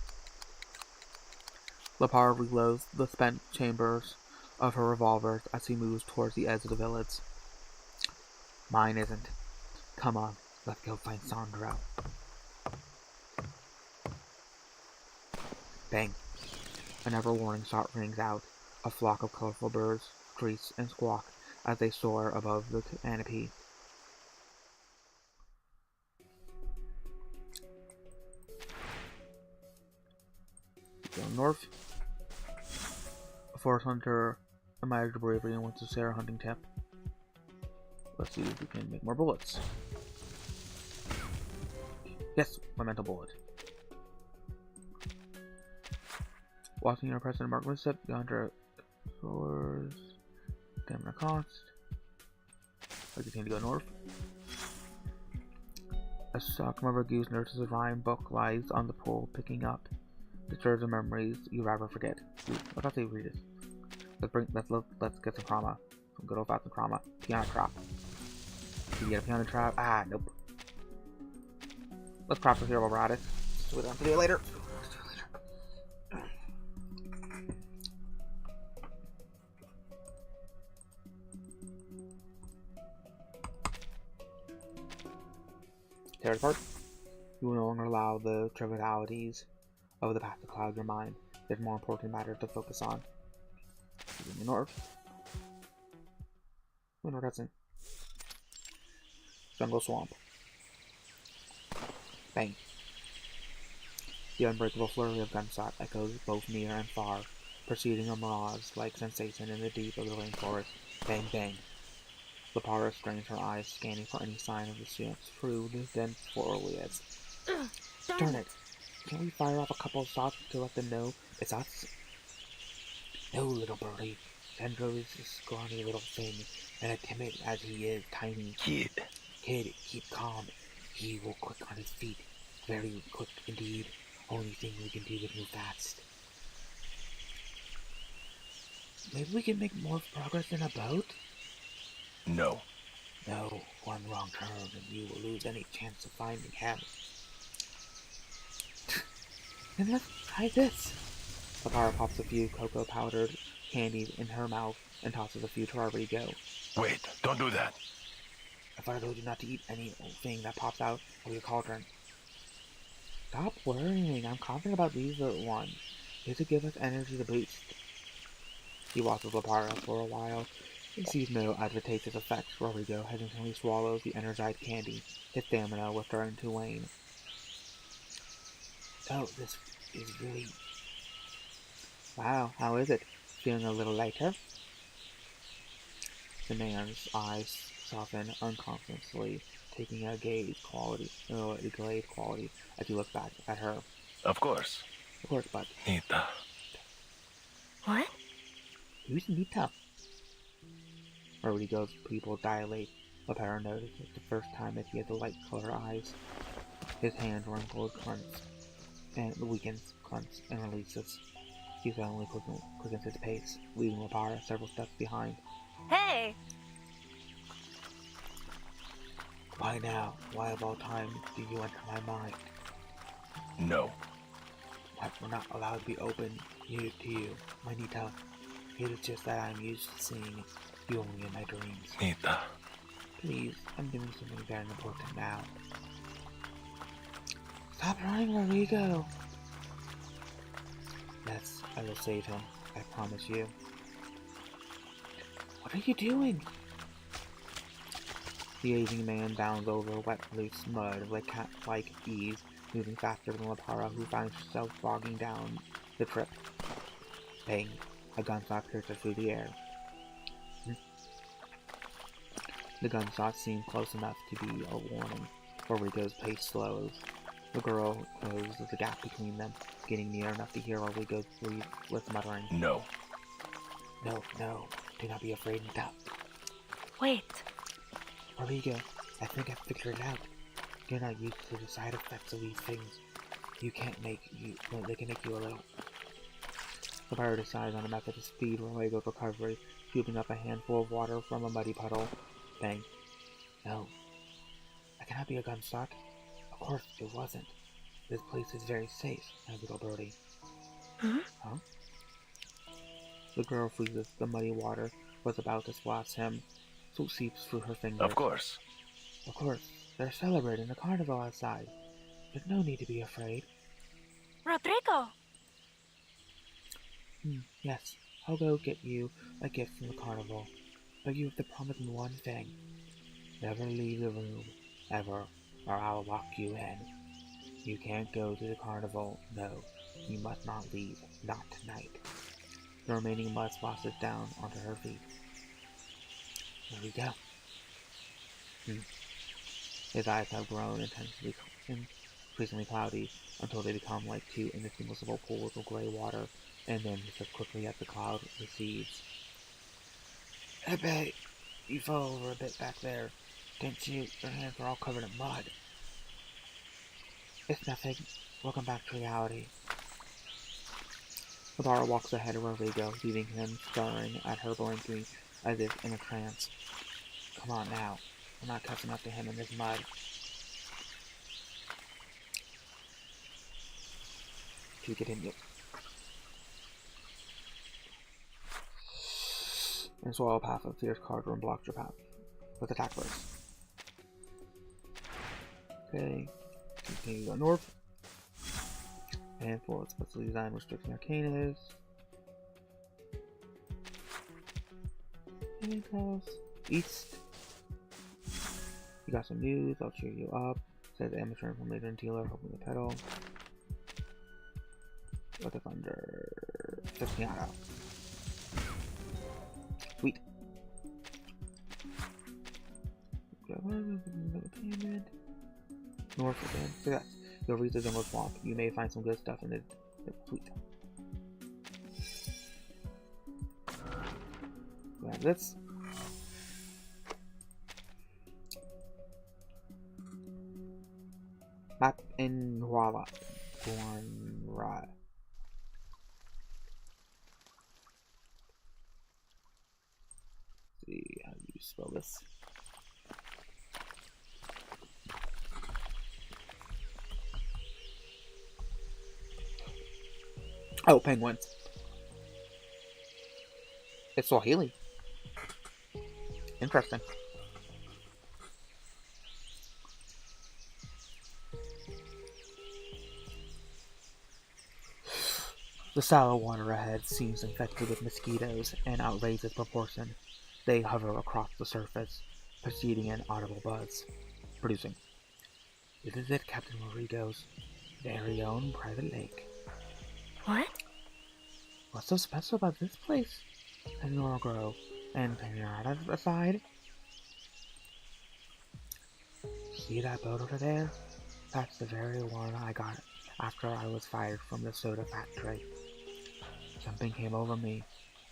Lepara reloads the spent chambers of her revolvers as he moves towards the edge of the village. Mine isn't. Come on, let's go find Sandro. Bang. A never-warning shot rings out. A flock of colorful birds screech and squawk as they soar above the canopy. Go north. A forest hunter admires your bravery and wants to share a hunting tip. Let's see if we can make more bullets. Yes, my mental bullet. Watching your present mark with step, the hunter soars. Stamina cost. I continue to go north. A stockman of a goose nurses a rhyme book lies on the pool, picking up the stirs of memories you rather forget. Ooh, let's not say read it. Let's get some trauma. Some good old fashioned trauma. Piano trap. Can you get a piano trap? Ah, nope. Let's practice here while we're at it. So we don't have to do it later. Tear it apart. You will no longer allow the trivialities of the past to cloud your mind. There's more important matters to focus on. In the north. Winter Hudson. Jungle swamp. Bang. The unbreakable flurry of gunshot echoes both near and far, preceding a mirage-like sensation in the deep of the rainforest. Bang, bang. Lepara strains her eyes, scanning for any sign of the ships through the dense foliage. Darn it! Can't we fire off a couple of shots to let them know it's us? No, little birdie. Sandro is a scrawny little thing, and as timid as he is tiny. Kid, keep calm. He will quick on his feet. Very quick indeed. Only thing we can do is move fast. Maybe we can make more progress in a boat? No. No, one wrong turn and you will lose any chance of finding him. Then let's try this. Lepara pops a few cocoa-powdered candies in her mouth and tosses a few to Rodrigo. Wait, don't do that. If I told you not to eat anything that pops out of your cauldron. Stop worrying. I'm confident about these little ones. Does it give us energy to boost? He watches Lapara for a while and sees no advantageous effects. Rodrigo hesitantly swallows the energized candy. His stamina was starting to wane. Oh, this is really... Wow, how is it? Feeling a little lighter? The man's eyes soften unconsciously, taking a glazed quality as he looks back at her. Of course. Of course, but Nita. What? who's Nita? Rodrigo's pupils dilate. Lapara notices the first time that he has the light-colored eyes. His hand wrinkles, clenches, and weakens, clenches, and releases. He suddenly quickens his pace, leaving Lapara several steps behind. Hey! Why now? Why of all time do you enter my mind? No. Why we're not allowed to be open to you, my Nita. It is just that I'm used to seeing you only in my dreams. Nita. Please, I'm doing something very important now. Stop running, Rodrigo! Yes, I will save him. I promise you. What are you doing? The aging man bounds over wet, loose mud with cat-like ease, moving faster than Lapara, who finds herself bogging down the trip. Bang! A gunshot pierces through the air. The gunshot seemed close enough to be a warning. Rodrigo's pace slows. The girl closes the gap between them, getting near enough to hear Rodrigo's breathe with muttering. No. No, no. Do not be afraid, Nita. Wait. Rodrigo, I think I've figured it out. You're not used to the side effects of these things. They can make you a little. The pirate decides on a method to speed Rodrigo's recovery, scooping up a handful of water from a muddy puddle. Bang. No. I cannot be a gunstock. Of course it wasn't. This place is very safe, my little birdie. Huh? The girl freezes. The muddy water was about to splash him, so it seeps through her fingers. Of course. Of course. They're celebrating the carnival outside. There's no need to be afraid. Rodrigo! Yes, I'll go get you a gift from the carnival. But you have to promise me one thing. Never leave the room, ever, or I'll lock you in. You can't go to the carnival. No, you must not leave. Not tonight. The remaining mud splashes down onto her feet. There we go. His eyes have grown increasingly cloudy until they become like two indistinguishable pools of gray water, and then he looks quickly as the cloud recedes. I bet you fell over a bit back there, didn't you? Your hands were all covered in mud. It's nothing. Welcome back to reality. Lapara walks ahead of Rodrigo, leaving him staring at her blankly as if in a trance. Come on now. I'm not catching up to him in this mud. To continue. And swallow a path of fierce cargo and block your path. Let's attack first. Okay. Continue to go north. And for its specially designed restricting arcanas. And across east. You got some news, I'll cheer you up. Says amateur information dealer, hoping the pedal. What if under 15 out? Sweet. North again. Success. You'll reach the jungle swamp. You may find some good stuff in it. Sweet. Grab this. Map in Guara. See how you spell this. Oh, penguins. It's Swahili. Interesting. The shallow water ahead seems infected with mosquitoes in outrageous proportion. They hover across the surface, preceding an audible buzz, producing. This is it, Captain Rodrigo's very own private lake. What? What's so special about this place? Senora Grove and Pinata aside. See that boat over there? That's the very one I got after I was fired from the soda factory. Something came over me.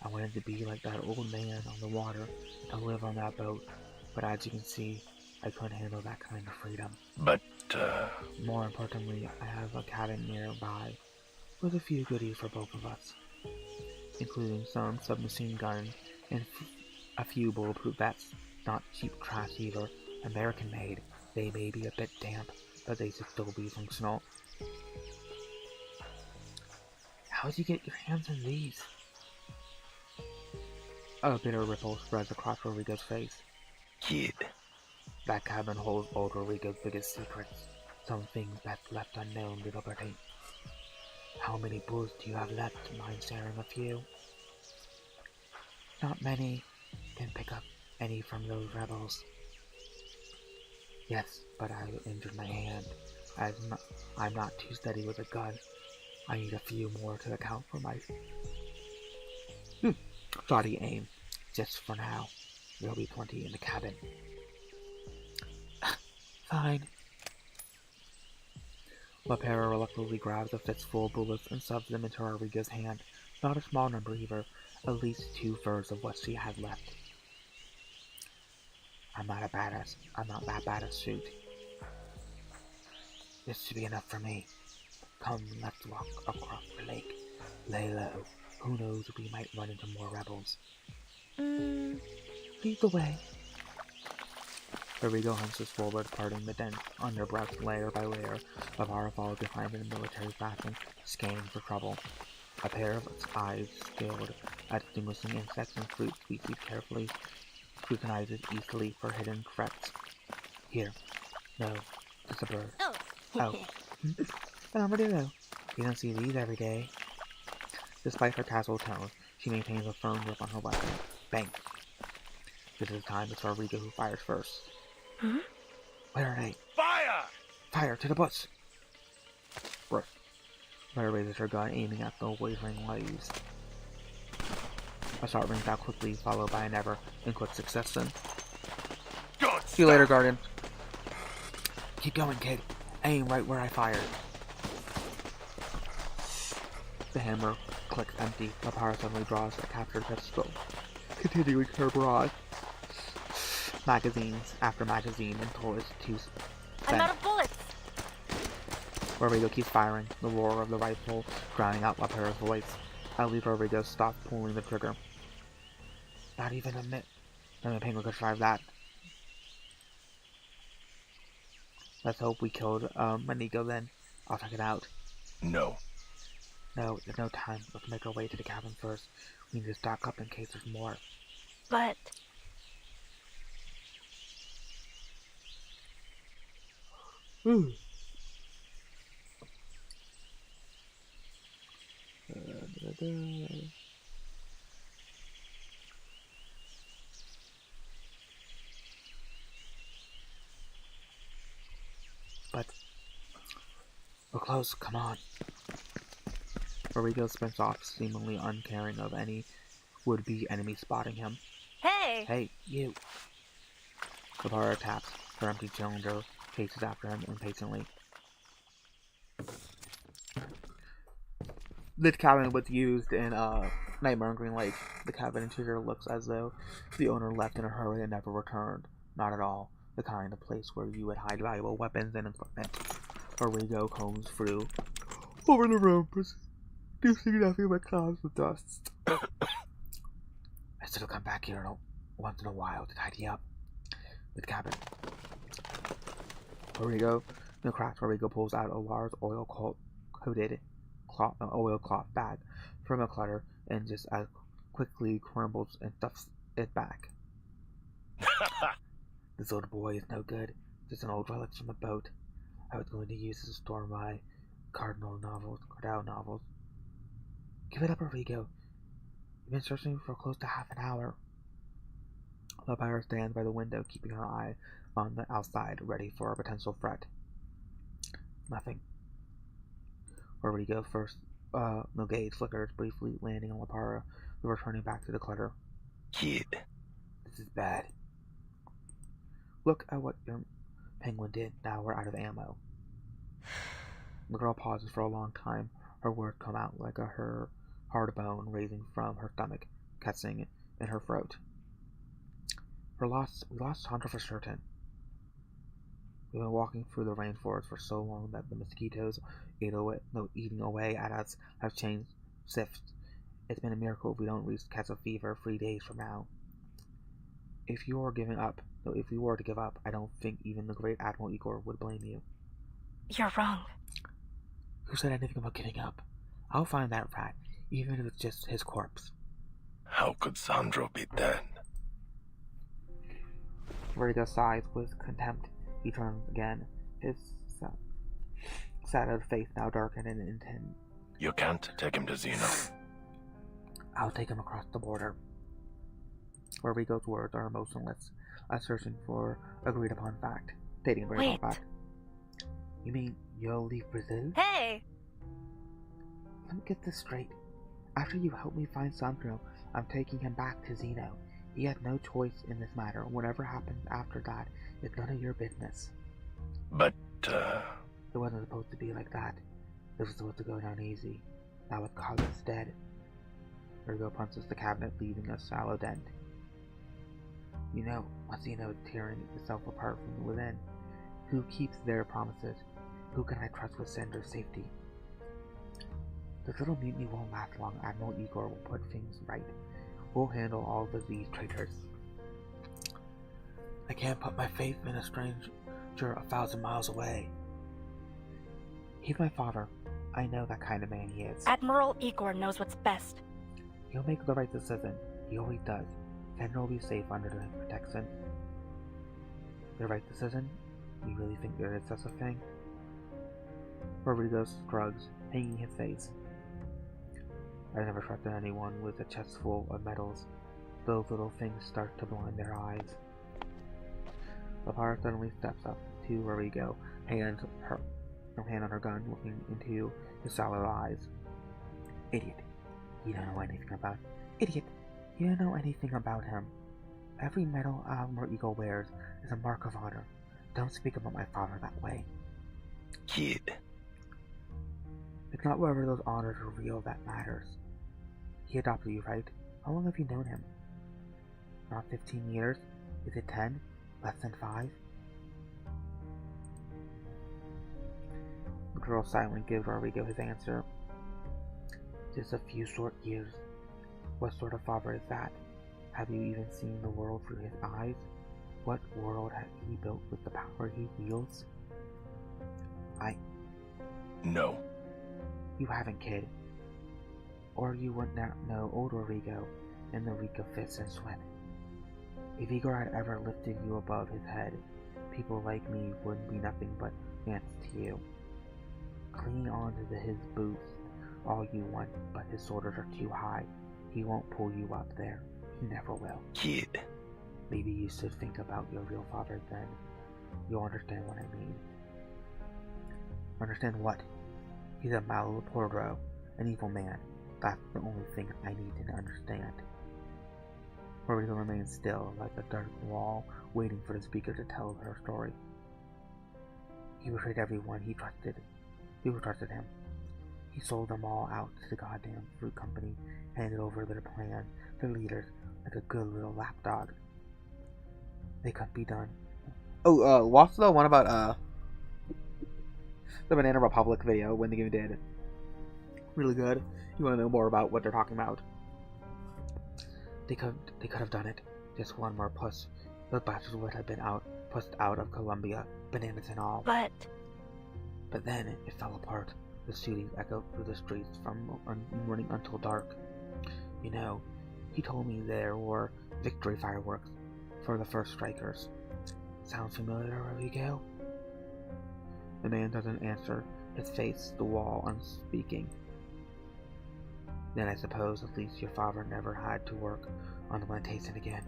I wanted to be like that old man on the water and live on that boat, but as you can see, I couldn't handle that kind of freedom. But, More importantly, I have a cabin nearby with a few goodies for both of us, including some submachine gun and a few bulletproof vests. Not cheap trash either, American made. They may be a bit damp, but they should still be functional. How'd you get your hands on these? A bitter ripple spreads across Rodrigo's face. kid, That cabin holds old Rodrigo's biggest secrets. Some things best left unknown to liberty. How many bullets do you have left? Mind sharing a few? Not many. Can pick up any from those rebels. Yes, but I injured my hand. I'm not too steady with a gun. I need a few more to account for my shoddy aim. Just for now. There'll be plenty in the cabin. Fine. LaPera reluctantly grabs a fistful of bullets and shoves them into Rodrigo's hand. Not a small number either, at least 2/3 of what she had left. I'm not that bad at shoot. This should be enough for me. Come, let's walk across the lake. Lay low. Who knows if we might run into more rebels. Lead the way. Rodrigo hunches forward, parting the dense underbrush layer by layer of our fog behind in military fashion, scanning for trouble. A pair of its eyes skilled at distinguishing insects and fruit species carefully scrutinizes easily for hidden threats. Here. No. It's a bird. Oh. An armadillo. You don't see these every day. Despite her casual tone, she maintains a firm grip on her weapon. Bang. This is time it's Rodrigo who fires first. Where are they? Fire! Fire to the bush! Ruff. Claire raises her gun, aiming at the wavering leaves. A shot rings out quickly, followed by an ever in quick succession. Good. See you later, Guardian. Keep going, kid. Aim right where I fired. The hammer clicks empty. LaPera suddenly draws a captured pistol, continuing her barrage. Magazines after magazine until it's too I'm out of bullets. Rodrigo keeps firing, the roar of the rifle drowning out LaPera's voice. At least Rodrigo stops pulling the trigger. Not even a minute. No penguin could survive that. Let's hope we killed Manigo then. I'll check it out. no. No, there's no time. Let's make our way to the cabin first. We need to stock up in case there's more. But But we're close, come on. Rodrigo sprints off, seemingly uncaring of any would-be enemy spotting him. hey, Hey, you! LaPera taps her empty cylinder, chases after him impatiently. This cabin was used in Nightmare on Green Lake. The cabin interior looks as though the owner left in a hurry and never returned. Not at all. The kind of place where you would hide valuable weapons and equipment. Rodrigo combs through over the room, producing nothing but clouds of dust. I still come back here once in a while to tidy up the cabin. Rodrigo pulls out a large oil-coated oilcloth bag from a clutter and just as quickly crumbles and stuffs it back. This old boy is no good. Just an old relic from the boat. I was going to use it to store my Cardinal novels. Give it up, Rodrigo. You've been searching for close to half an hour. Lapira stands by the window, keeping her eye on the outside, ready for a potential threat. Nothing. Rodrigo first, no gaze flickers briefly, landing on Lapira, before turning back to the clutter. Kid. This is bad. Look at what your penguin did. Now we're out of ammo. The girl pauses for a long time. Her words come out like her hard bone raising from her stomach, catching in her throat. We lost Sandra for certain. We've been walking through the rainforest for so long that the mosquitoes eating away at us have changed shifts. It's been a miracle if we don't reach Castle Fever 3 days from now. If we were to give up, I don't think even the great Admiral Igor would blame you. You're wrong. Who said anything about giving up? I'll find that rat, even if it's just his corpse. How could Sandro be dead? Rodrigo sighs with contempt. He turns again, his sad face now darkened and intent. You can't take him to Zeno. I'll take him across the border. Rodrigo's words are emotionless, assertion for agreed-upon fact. Stating agreed-upon fact. You mean you'll leave Brazil? Hey! Let me get this straight. After you helped me find Sandro, I'm taking him back to Zeno. He had no choice in this matter. Whatever happens after that is none of your business. But, It wasn't supposed to be like that. This was supposed to go down easy. Now with Carlos dead. Rodrigo punches the cabinet, leaving a shallow dent. You know, Zeno is tearing itself apart from within. Who keeps their promises? Who can I trust with Sandra's safety? This little mutiny won't last long. Admiral Igor will put things right. We'll handle all of these traitors. I can't put my faith in a stranger 1,000 miles away. He's my father. I know that kind of man he is. Admiral Igor knows what's best. He'll make the right decision. He always does. Sandra will be safe under his protection. The right decision? You really think there is such a thing? Rodrigo shrugs, hanging his face. I never trusted anyone with a chest full of medals. Those little things start to blind their eyes. Lapira suddenly steps up to Rodrigo, her hand on her gun, looking into his shallow eyes. Idiot. You don't know anything about... Idiot! You don't know anything about him. Every medal Admiral Igor wears is a mark of honor. Don't speak about my father that way. Kid. It's not whether those honors are real that matters. He adopted you, right? How long have you known him? Not 15 years? Is it 10? Less than 5? The girl silently gives Rodrigo his answer. Just a few short years. What sort of father is that? Have you even seen the world through his eyes? What world has he built with the power he wields? No. You haven't, kid. Or you would not know old Rodrigo and the reek of fish and sweat. If Igor had ever lifted you above his head, people like me wouldn't be nothing but ants to you. Clinging on to his boots all you want, but his shoulders are too high. He won't pull you up there. He never will. Kid. Maybe you should think about your real father then. You'll understand what I mean. Understand what? He's a Malapordro, an evil man. That's the only thing I need to understand. Rodrigo remains still, like a dark wall, waiting for the speaker to tell her story. He betrayed everyone he trusted. People trusted him. He sold them all out to the goddamn fruit company, handed over their plan to leaders like a good little lapdog. They couldn't be done. Oh, watch the one about the Banana Republic video when the game did. Really good. You want to know more about what they're talking about? They could have done it. Just one more push. Those bastards would have been pushed out of Colombia, bananas and all. But then it fell apart. The shootings echoed through the streets from morning until dark. You know, he told me there were victory fireworks for the first strikers. Sounds familiar, Rodrigo? The man doesn't answer, his face the wall, unspeaking. Then I suppose at least your father never had to work on the plantation again.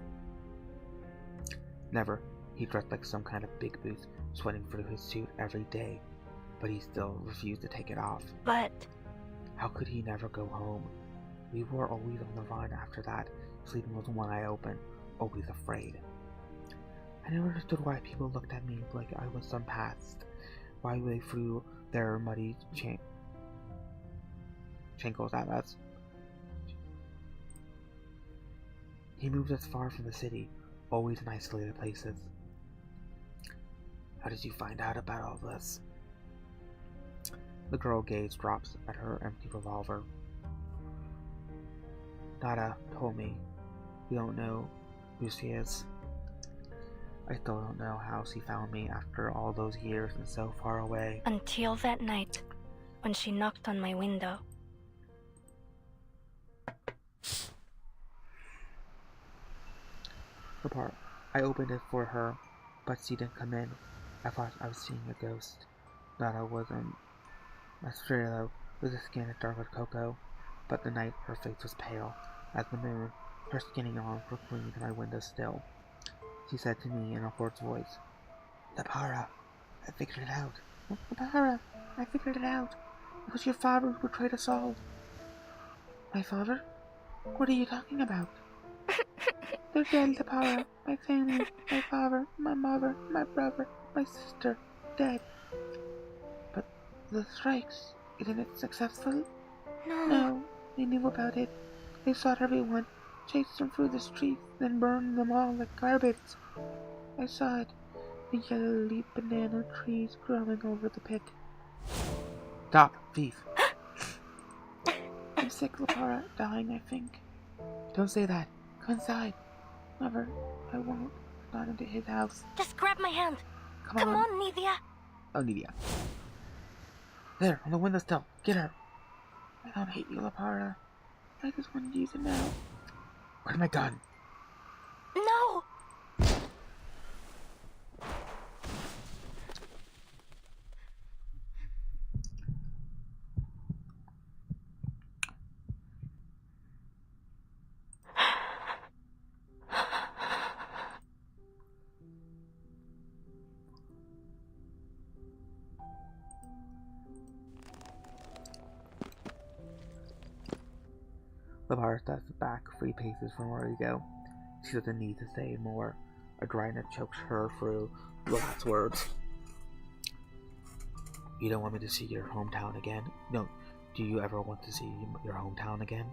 Never. He dressed like some kind of big boot, sweating through his suit every day, but he still refused to take it off. But How could he never go home? We were always on the run after that, sleeping with one eye open, always afraid. I never understood why people looked at me like I was some past, why they threw their muddy chankles at us. He moved us far from the city, always in isolated places. How did you find out about all this? The girl gaze drops at her empty revolver. Nada told me. You don't know who she is. I still don't know how she found me after all those years and so far away. until that night, when she knocked on my window. The part. I opened it for her, but she didn't come in. I thought I was seeing a ghost. Nada wasn't. Estrella with a skin as dark as cocoa, but the night her face was pale as the moon. Her skinny arms were clinging to my window sill. She said to me in a hoarse voice, "Lapara, I figured it out. Lapara, I figured it out. It was your father who betrayed us all." My father? What are you talking about? They're dead, Lapara. My family, my father, my mother, my brother, my sister, dead. But the strikes, isn't it successful? No, they knew about it. They shot everyone, chased them through the streets, then burned them all like garbage. I saw it. The yellow leaf banana trees growing over the pit. Stop, thief. I'm sick, Lapara. Dying, I think. Don't say that. Go inside. Never. I won't. Not into his house. Just grab my hand. Come Come on, Nidia. Oh, Nidia. There, on the windowsill. Get her. I don't hate you, Lapara. I just want to use it now. Where's my gun? No! Lapara steps back 3 paces from where we go. She doesn't need to say more. A dryness chokes her through the last words. You don't want me to see your hometown again? No. Do you ever want to see your hometown again?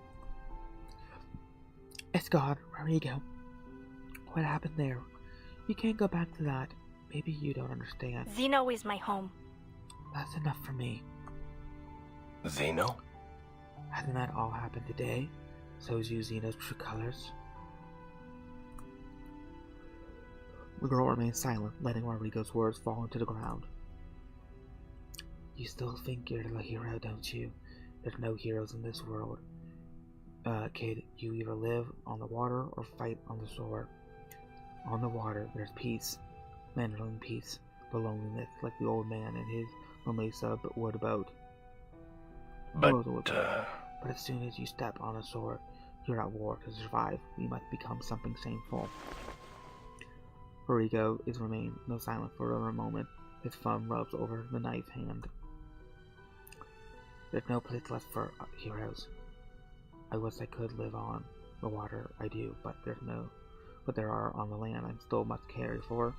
It's gone, Rodrigo. What happened there? You can't go back to that. Maybe you don't understand. Zeno is my home. That's enough for me. Zeno? Hasn't that all happened today? Shows you Zeno's true colors? The girl remains silent, letting Rodrigo's words fall into the ground. You still think you're the hero, don't you? There's no heroes in this world. Kid, you either live on the water or fight on the shore. On the water, there's peace. Mandolin peace. But loneliness, like the old man and his Mesa wood boat. But, But as soon as you step on a shore, you're at war to survive. You must become something shameful. Rodrigo is remained no silent for a moment. His thumb rubs over the knife hand. There's no place left for heroes. I wish I could live on the water, I do, but there are on the land I still must care for.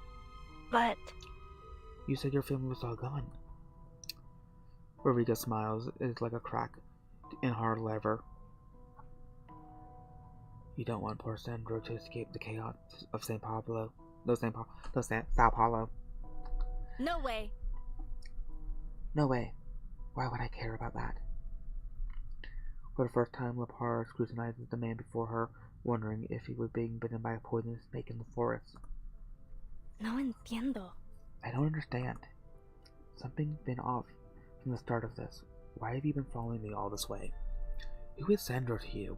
But You said your family was all gone. Rodrigo smiles. It is like a crack in hard leather. You don't want poor Sandro to escape the chaos of Sao Paulo. No way. No way. Why would I care about that? For the first time, Lapara scrutinizes the man before her, wondering if he was being bitten by a poisonous snake in the forest. no entiendo. I don't understand. Something's been off from the start of this. Why have you been following me all this way? Who is Sandro to you?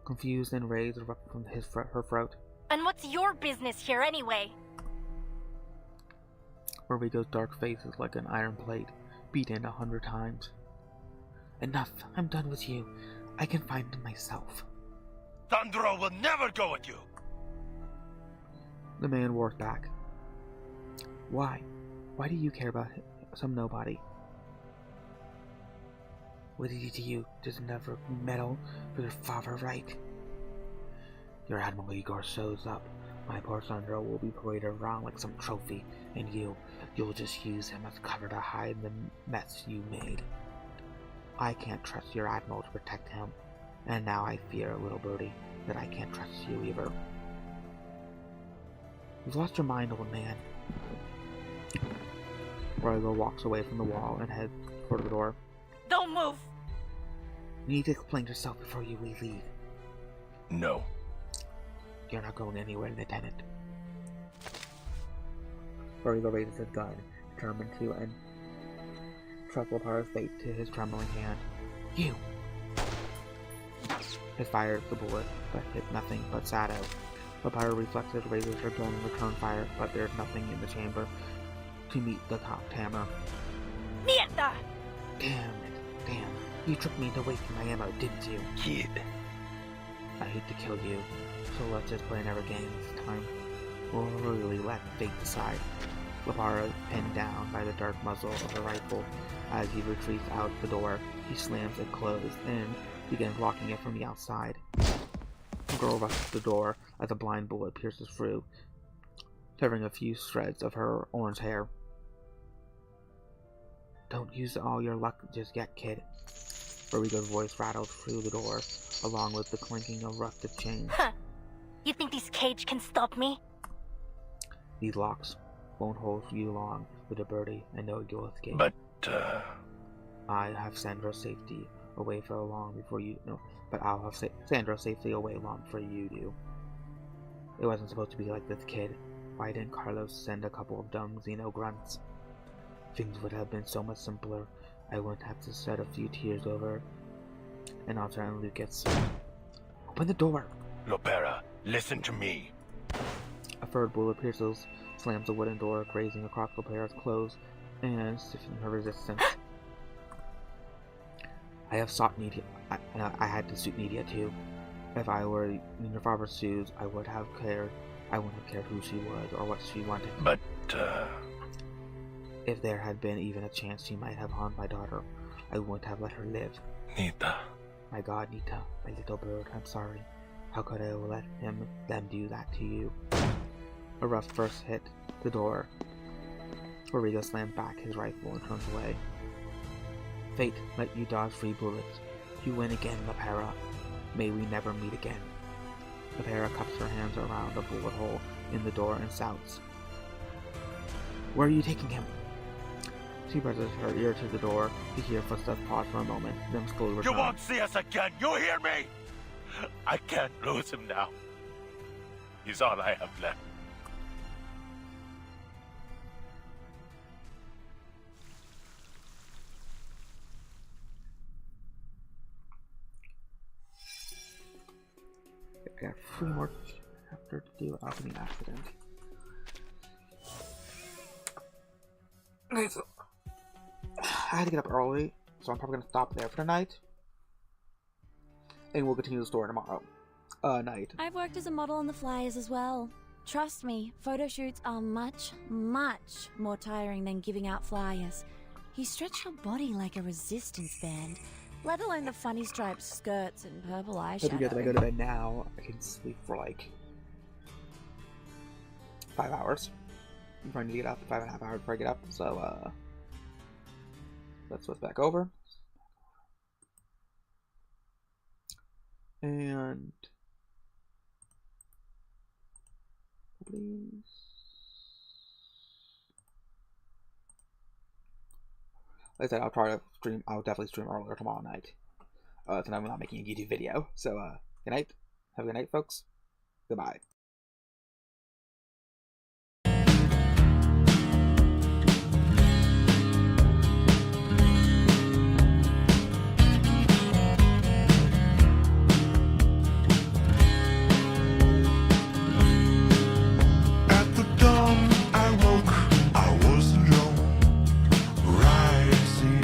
Confused and rage erupt from her throat. And what's your business here anyway? Rodrigo's dark face is like an iron plate, beaten 100 times. Enough. I'm done with you. I can find him myself. Sandro will never go with you. The man roared back. Why? Why do you care about some nobody? What did he do to you? Does never meddle for your father, right? Your Admiral Igor shows up. My poor Sandro will be paraded around like some trophy, and you'll just use him as cover to hide the mess you made. I can't trust your Admiral to protect him, and now I fear, little birdie, that I can't trust you either. You've lost your mind, old man. Rodrigo walks away from the wall and heads toward the door. Don't move! You need to explain yourself before you leave. No. You're not going anywhere, Lieutenant. Rodrigo raises his gun, determined to entrust Lepara's fate to his trembling hand. You! He fires the bullet, but hit nothing but Sato. Lepara reflexes, raises her gun and returns fire, but there's nothing in the chamber to meet the cocked hammer. Mierda! Damn it. Damn. You tricked me into wasting my ammo, didn't you? Kid. I hate to kill you, so let's just play another game this time. We'll really let fate decide. Lepara is pinned down by the dark muzzle of the rifle. As he retreats out the door, he slams it closed and begins locking it from the outside. The girl rushes the door as a blind bullet pierces through, severing a few shreds of her orange hair. Don't use all your luck just yet, kid. Rodrigo's voice rattled through the door, along with the clinking of rusted chains. Huh. You think this cage can stop me? These locks won't hold you long, little birdie. I know you'll escape. But, I have Sandra's safety away for long before you... No, but I'll have Sandra safely away long before you do. It wasn't supposed to be like this, kid. Why didn't Carlos send a couple of dumb Xeno grunts? Things would have been so much simpler. I wouldn't have to shed a few tears over an alternate Lucas. Open the door! Lepara, listen to me. A third bullet pierces, slams the wooden door, grazing across Lepara's clothes and stiffening her resistance. I have sought Nidia. I had to suit Nidia too. If I were in your father's shoes, I wouldn't have cared who she was or what she wanted. But, if there had been even a chance she might have harmed my daughter, I wouldn't have let her live. Nita. My God, Nita, my little bird, I'm sorry. How could I let them do that to you? A rough first hit the door. Rodrigo slammed back his rifle and turned away. Fate let you dodge 3 bullets. You win again, Lepara. May we never meet again. Lepara cups her hands around the bullet hole in the door and shouts. Where are you taking him? She presses her ear to the door to hear footsteps pause for a moment, then slowly return. You won't see us again, you hear me? I can't lose him now. He's all I have left. I got 3 more chapters to do without any accident. Okay, so I had to get up early, so I'm probably gonna stop there for tonight. And we'll continue the story tomorrow night. I've worked as a model on the flyers as well. Trust me, photo shoots are much, much more tiring than giving out flyers. You stretch your body like a resistance band, let alone the funny striped skirts and purple eyeshadow. But because if I go to bed now, I can sleep for like 5 hours. I'm trying to get up 5.5 hours before I get up, so let's switch back over. And please. Like I said, I'll try to stream. I'll definitely stream earlier tomorrow night. Tonight I'm not making a YouTube video. So, good night. Have a good night, folks. Goodbye. At the dawn I woke, I was alone, rising.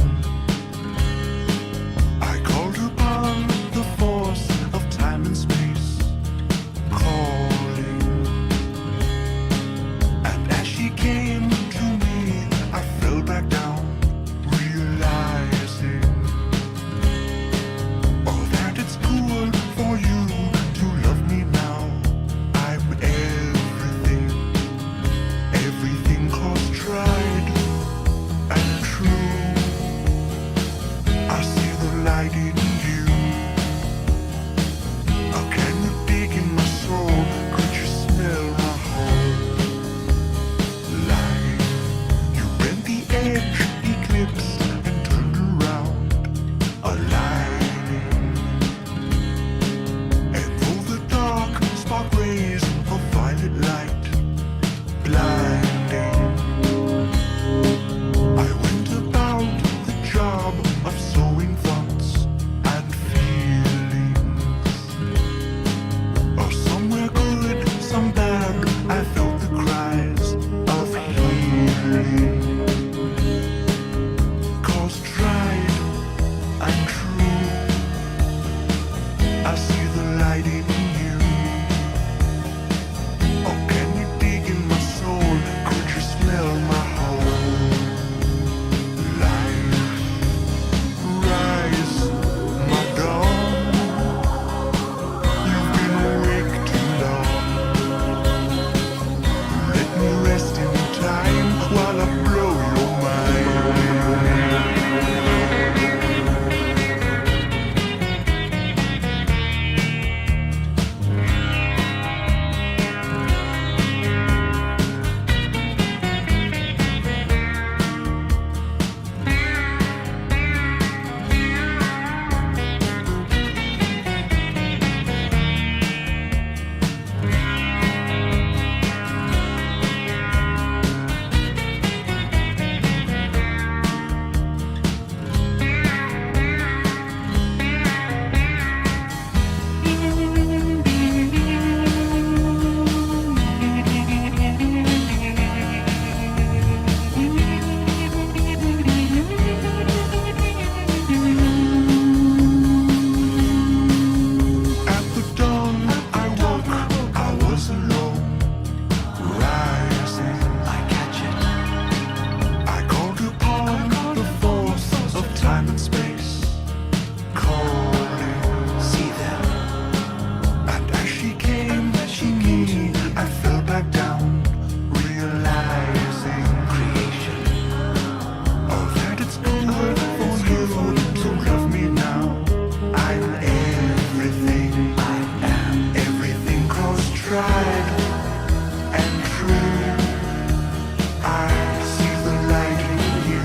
tried and true. I see the light in you.